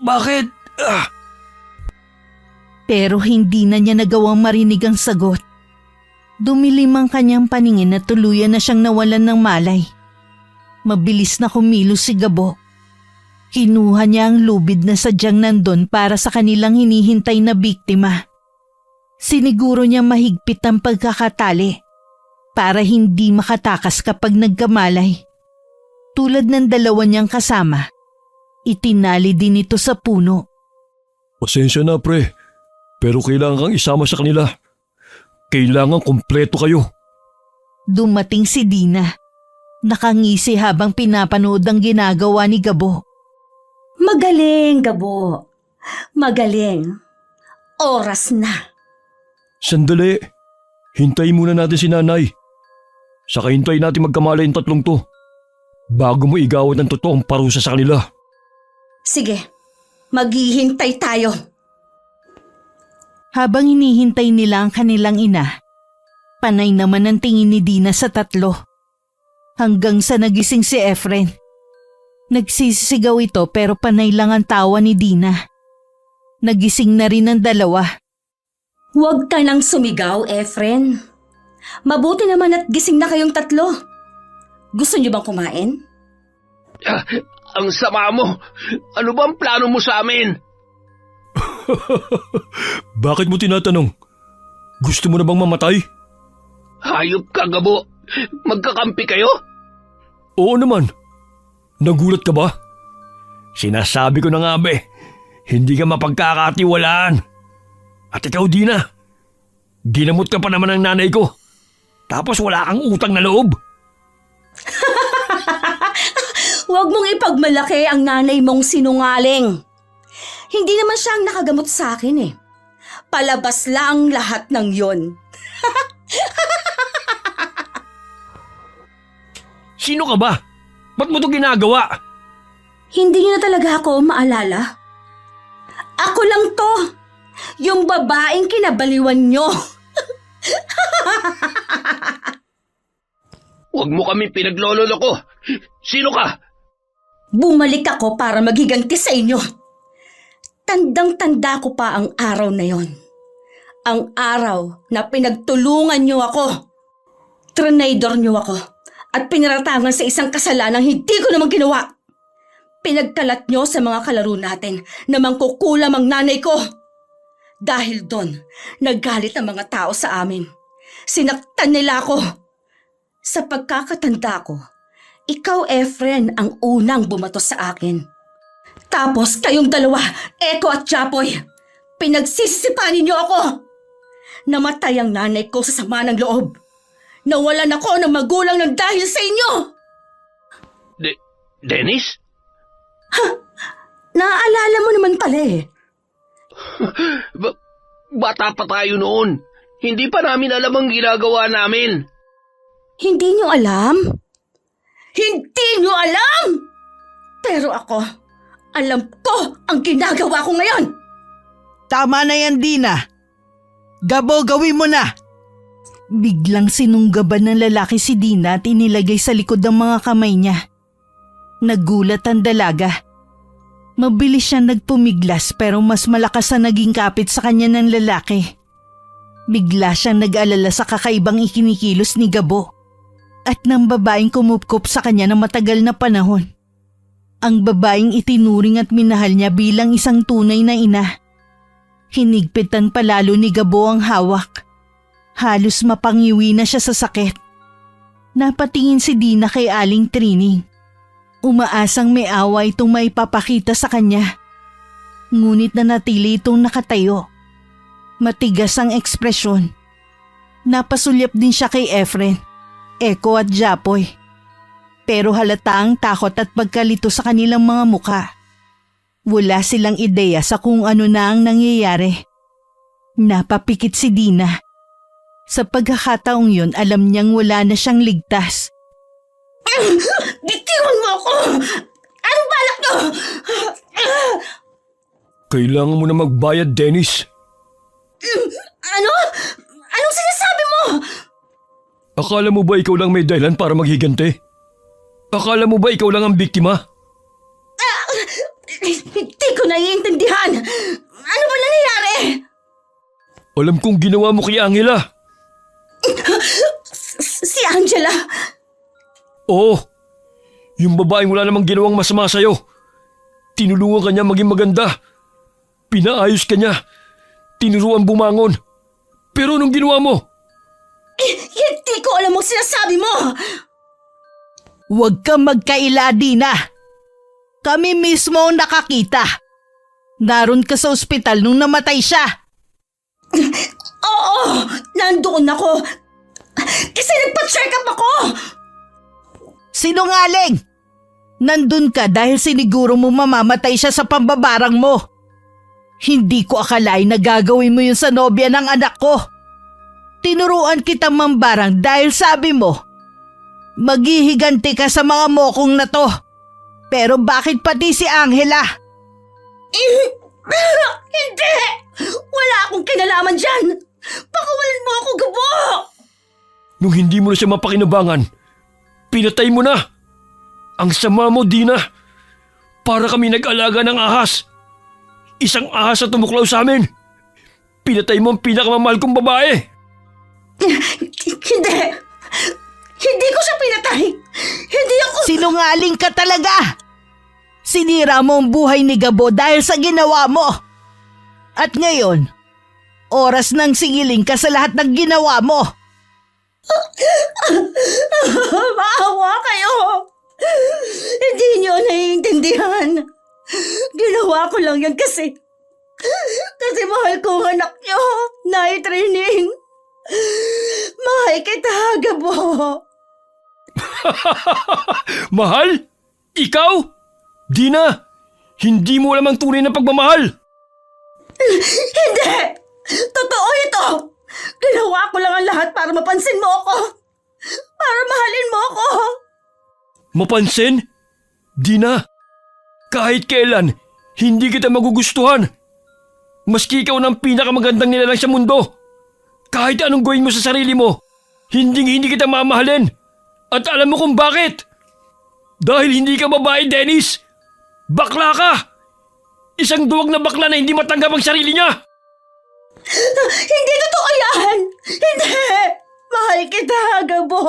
Bakit? Pero hindi na niya nagawang marinig ang sagot. Dumilim ang kanyang paningin at tuluyan na siyang nawalan ng malay. Mabilis na kumilos si Gabo. Kinuha niya ang lubid na sadyang nandun para sa kanilang hinihintay na biktima. Siniguro niya mahigpit ang pagkakatali para hindi makatakas kapag nagkamalay. Tulad ng dalawa niyang kasama, itinali din ito sa puno. Pasensya na pre, pero kailangan kang isama sa kanila. Kailangan kumpleto kayo. Dumating si Dina. Nakangisi habang pinapanood ang ginagawa ni Gabo. Magaling, Gabo. Magaling. Oras na. Sandali, hintayin muna natin si nanay. Saka hintayin natin magkamalay yung tatlong to. Bago mo igawad ng totoong parusa sa kanila. Sige, maghihintay tayo. Habang hinihintay nila ang kanilang ina, panay naman ang tingin ni Dina sa tatlo. Hanggang sa nagising si Efren. Nagsisigaw ito pero panay lang ang tawa ni Dina. Nagising na rin ang dalawa. Huwag ka nang sumigaw, Efren. Mabuti naman at gising na kayong tatlo. Gusto niyo bang kumain? Ang sama mo! Ano bang plano mo sa amin? Bakit mo tinatanong? Gusto mo na bang mamatay? Hayop ka, Gabo! Magkakampi kayo? Oo naman. Nagulat ka ba? Sinasabi ko na nga ba hindi ka mapagkakatiwalaan. At ikaw, Dina, ginamot ka pa naman ng nanay ko. Tapos wala kang utang na loob. Huwag mong ipagmalaki ang nanay mong sinungaling. Hindi naman siya ang nakagamot sa akin eh. Palabas lang lahat ng yon. Sino ka ba? Ba't mo ito ginagawa? Hindi niyo na talaga ako maalala? Ako lang to. Yung babaeng kinabaliwan nyo. Huwag mo kami pinaglololoko. Sino ka? Bumalik ako para maghiganti sa inyo. Tandang-tanda ko pa ang araw na yon. Ang araw na pinagtulungan nyo ako. Trinador nyo ako at pinaratangan sa isang kasalanang hindi ko naman ginawa. Pinagkalat nyo sa mga kalaro natin na mangkukulam ang nanay ko. Dahil doon, nagalit ang mga tao sa amin. Sinaktan nila ako. Sa pagkakatanda ko, ikaw, Efren, ang unang bumato sa akin. Tapos kayong dalawa, Eko at Japoy, pinagsisipanin niyo ako. Namatay ang nanay ko sa sama ng loob. Nawalan ako ng magulang ng dahil sa inyo. Dennis? Naaalala mo naman pala eh. Bata pa tayo noon. Hindi pa namin alam ang ginagawa namin. Hindi niyo alam? Hindi niyo alam! Pero ako, alam ko ang ginagawa ko ngayon. Tama na yan, Dina. Gabo, gawin mo na. Biglang sinunggaban ng lalaki si Dina at inilagay sa likod ng mga kamay niya. Nagulat ang dalaga. Mabilis siya nagpumiglas pero mas malakas ang naging kapit sa kanya ng lalaki. Bigla siyang nag-alala sa kakaibang ikinikilos ni Gabo at ng babaeng kumupkop sa kanya ng matagal na panahon. Ang babaeng itinuring at minahal niya bilang isang tunay na ina. Hinigpitan palalo ni Gabo ang hawak. Halos mapangiwi na siya sa sakit. Napatingin si Dina kay Aling Trining. Umaasang may awa itong maipapakita sa kanya. Ngunit nanatili itong nakatayo. Matigas ang ekspresyon. Napasulyap din siya kay Efren, Eko at Japoy. Pero halata ang takot at pagkalito sa kanilang mga muka. Wala silang ideya sa kung ano na ang nangyayari. Napapikit si Dina. Sa pagkakataong yun, alam niyang wala na siyang ligtas. Bitiwan mo ako! Anong balak niyo? Kailangan mo na magbayad, Dennis. Ano? Anong sinasabi mo? Akala mo ba ikaw lang may dahilan para maghiganti? Akala mo ba ikaw lang ang biktima? Hindi ko naiintindihan. Ano ba nangyayari? Alam kong ginawa mo kay Angela. Si Angela? Oo. Yung babaeng wala namang ginawang masama sa'yo. Tinulungan ka niya maging maganda. Pinaayos ka niya. Tinuruan bumangon. Pero anong ginawa mo? Hindi ko alam ang sinasabi mo. Huwag kang magkaila, Dina. Kami mismo ang nakakita. Naroon ka sa ospital nung namatay siya. Oo, nandoon ako. Kasi nagpa-check up ako. Sinungaling! Nandun ka dahil siniguro mo mamamatay siya sa pambabarang mo. Hindi ko akalain na gagawin mo yun sa nobya ng anak ko. Tinuruan kita mambarang dahil sabi mo, maghihiganti ka sa mga mokong na to. Pero bakit pati si Angela? Hindi! Wala akong kinalaman dyan. Pakawalan mo ako, Gabo! Nung hindi mo na siya mapakinabangan, pinatay mo na. Ang sama mo, Dina. Para kami nag-alaga ng ahas. Isang ahas na tumuklaw sa amin. Pinatay mo ang pinakamamahal kong babae. Hindi! Hindi ko siya pinatay! Hindi ako... Sinungaling ka talaga! Sinira mo ang buhay ni Gabo dahil sa ginawa mo. At ngayon, oras nang singiling ka sa lahat ng ginawa mo. Maawa kayo! Hindi niyo naiintindihan. Ginawa ko lang yan kasi mahal ko ang anak niyo, Nay Trining. Mahal kita, Gabo. Mahal? Ikaw? Dina, hindi mo alam ang tunay na pagmamahal. Hindi! Totoo ito! Ginawa ko lang ang lahat para mapansin mo ako. Para mahalin mo ako. Mapansin? Dina, kahit kailan, hindi kita magugustuhan. Maski ikaw ng pinakamagandang nilalang sa mundo. Kahit anong gawin mo sa sarili mo, hindi kita mamahalin. At alam mo kung bakit? Dahil hindi ka babae, Dennis. Bakla ka! Isang duwag na bakla na hindi matanggap ang sarili niya. Hindi totoo yan! Hindi! Mahal kita, Gabo.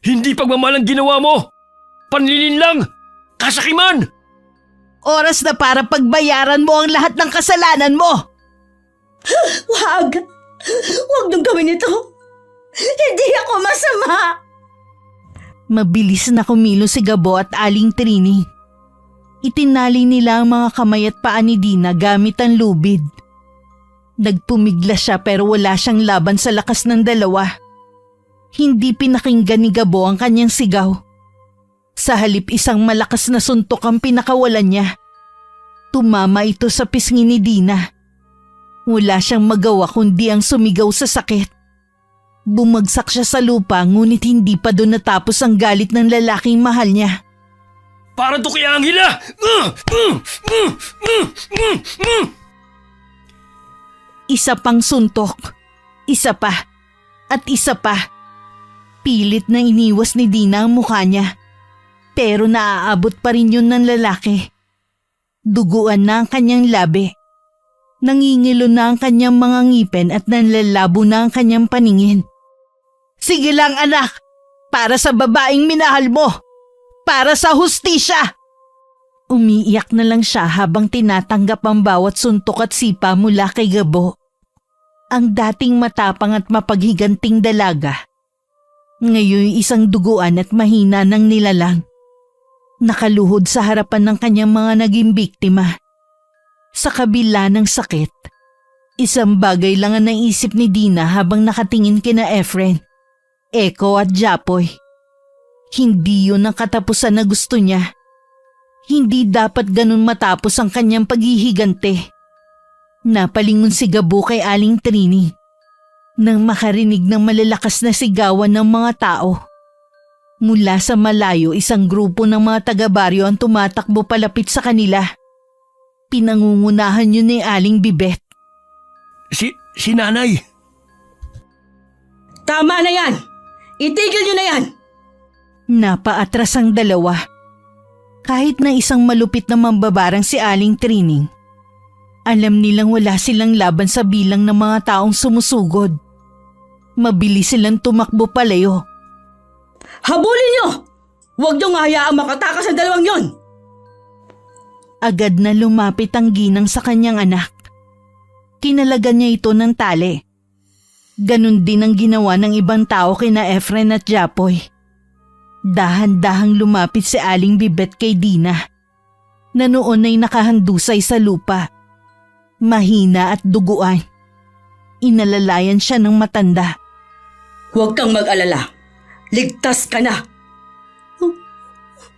Hindi pagmamahal ang ginawa mo. Panlilin lang. Kasakiman. Oras na para pagbayaran mo ang lahat ng kasalanan mo. Wag! Wag niyong gawin ito. Hindi ako masama. Mabilis na kumilos si Gabo at Aling Trini. Itinali nila ang mga kamay at paa ni Dina gamit ang lubid. Nagpumigla siya pero wala siyang laban sa lakas ng dalawa. Hindi pinakinggan ni Gabo ang kanyang sigaw. Sa halip isang malakas na suntok ang pinakawalan niya. Tumama ito sa pisngi ni Dina. Wala siyang magawa kundi ang sumigaw sa sakit. Bumagsak siya sa lupa ngunit hindi pa doon natapos ang galit ng lalaking mahal niya. Para to kay Angela! Isa pang suntok, isa pa, at isa pa. Pilit na iniwas ni Dina ang mukha niya. Pero naaabot pa rin yun ng lalaki. Duguan na ang kanyang labi. Nangingilo na ang kanyang mga ngipin at nanlalabo na ang kanyang paningin. Sige lang anak, para sa babaeng minahal mo. Para sa hustisya! Umiiyak na lang siya habang tinatanggap ang bawat suntok at sipa mula kay Gabo. Ang dating matapang at mapaghiganting dalaga. Ngayon isang duguan at mahina ng nilalang. Nakaluhod sa harapan ng kanyang mga naging biktima. Sa kabila ng sakit, isang bagay lang ang naisip ni Dina habang nakatingin kina Efren, Eko at Japoy. Hindi yun ang katapusan na gusto niya. Hindi dapat ganun matapos ang kanyang paghihigante. Napalingon si Gabo kay Aling Trini nang makarinig ng malalakas na sigawan ng mga tao. Mula sa malayo, isang grupo ng mga taga-baryo ang tumatakbo palapit sa kanila. Pinangungunahan yun ni Aling Bibet. Si nanay. Tama na yan! Itigil niyo na yan! Napaatras ang dalawa. Kahit na isang malupit na mambabarang si Aling Trining, alam nilang wala silang laban sa bilang ng mga taong sumusugod. Mabilis silang tumakbo palayo. Habulin niyo! Huwag niyong hayaang makatakas ang dalawang yon! Agad na lumapit ang ginang sa kanyang anak. Kinalagan niya ito ng tali. Ganon din ang ginawa ng ibang tao kina Efren at Japoy. Dahan-dahang lumapit si Aling Bibet kay Dina, na noon ay nakahandusay sa lupa. Mahina at duguan. Inalalayan siya ng matanda. Huwag kang mag-alala. Ligtas ka na.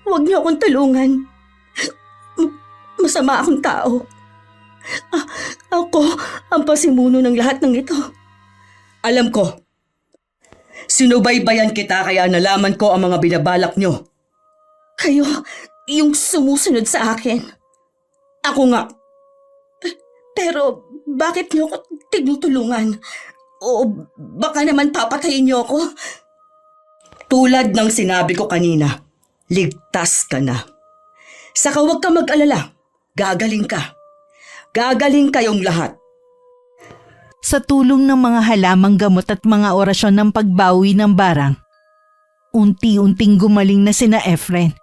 Huwag niyo akong tulungan. Masama akong tao. Ako ang pasimuno ng lahat ng ito. Alam ko. Sinubaybayan kita kaya nalaman ko ang mga binabalak nyo. Kayo, yung sumusunod sa akin. Ako nga. Pero bakit nyo ako tinutulungan? O baka naman papatayin nyo ako? Tulad ng sinabi ko kanina, ligtas ka na. Saka huwag ka mag-alala, gagaling ka. Gagaling kayong lahat. Sa tulong ng mga halamang gamot at mga orasyon ng pagbawi ng barang, unti-unting gumaling na sina Efren,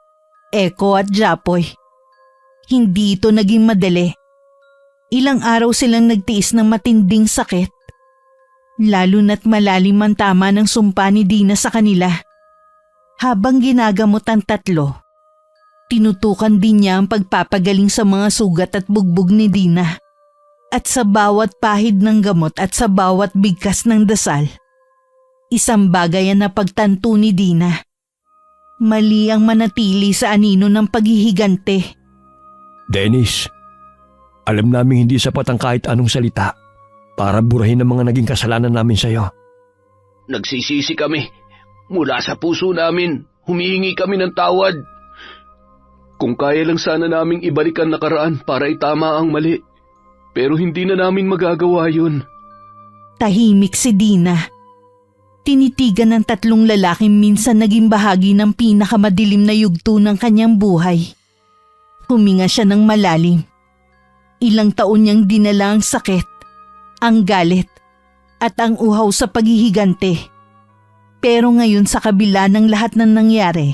Eko at Japoy. Hindi ito naging madali. Ilang araw silang nagtiis ng matinding sakit. Lalo na't malalim ang tama ng sumpa ni Dina sa kanila. Habang ginagamot ang tatlo, tinutukan din niya ang pagpapagaling sa mga sugat at bugbog ni Dina. At sa bawat pahid ng gamot at sa bawat bigkas ng dasal, isang bagay ang napagtanto ni Dina. Mali ang manatili sa anino ng paghihigante. Dennis, alam namin hindi sapat ang kahit anong salita para burahin ang mga naging kasalanan namin sa'yo. Nagsisisi kami. Mula sa puso namin, humihingi kami ng tawad. Kung kaya lang sana naming ibalik ang nakaraan para itama ang mali. Pero hindi na namin magagawa yun. Tahimik si Dina. Tinitigan ng tatlong lalaking minsan naging bahagi ng pinakamadilim na yugto ng kanyang buhay. Huminga siya ng malalim. Ilang taon niyang dinala ang sakit, ang galit, at ang uhaw sa paghihigante. Pero ngayon sa kabila ng lahat ng nangyari,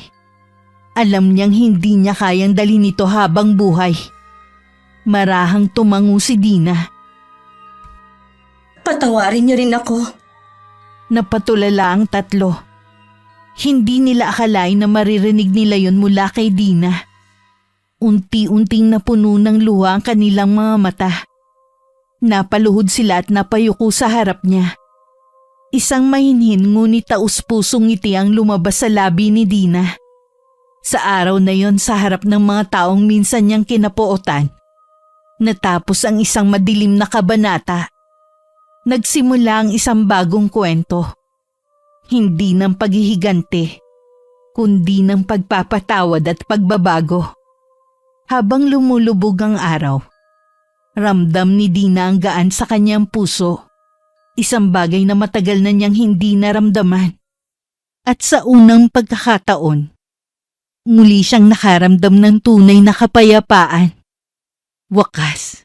alam niyang hindi niya kayang dalhin ito habang buhay. Marahang tumango si Dina. Patawarin niyo rin ako. Napatulala ang tatlo. Hindi nila akalain na maririnig nila yon mula kay Dina. Unti-unting napuno ng luha ang kanilang mga mata. Napaluhod sila at napayuko sa harap niya. Isang mahinhin ngunit taus-pusong ngiti ang lumabas sa labi ni Dina. Sa araw na yon sa harap ng mga taong minsan niyang kinapuotan, natapos ang isang madilim na kabanata. Nagsimula ang isang bagong kwento. Hindi ng paghihigante, kundi ng pagpapatawad at pagbabago. Habang lumulubog ang araw, ramdam ni Dina ang gaan sa kanyang puso. Isang bagay na matagal na niyang hindi naramdaman. At sa unang pagkakataon, muli siyang nakaramdam ng tunay na kapayapaan. Wakas,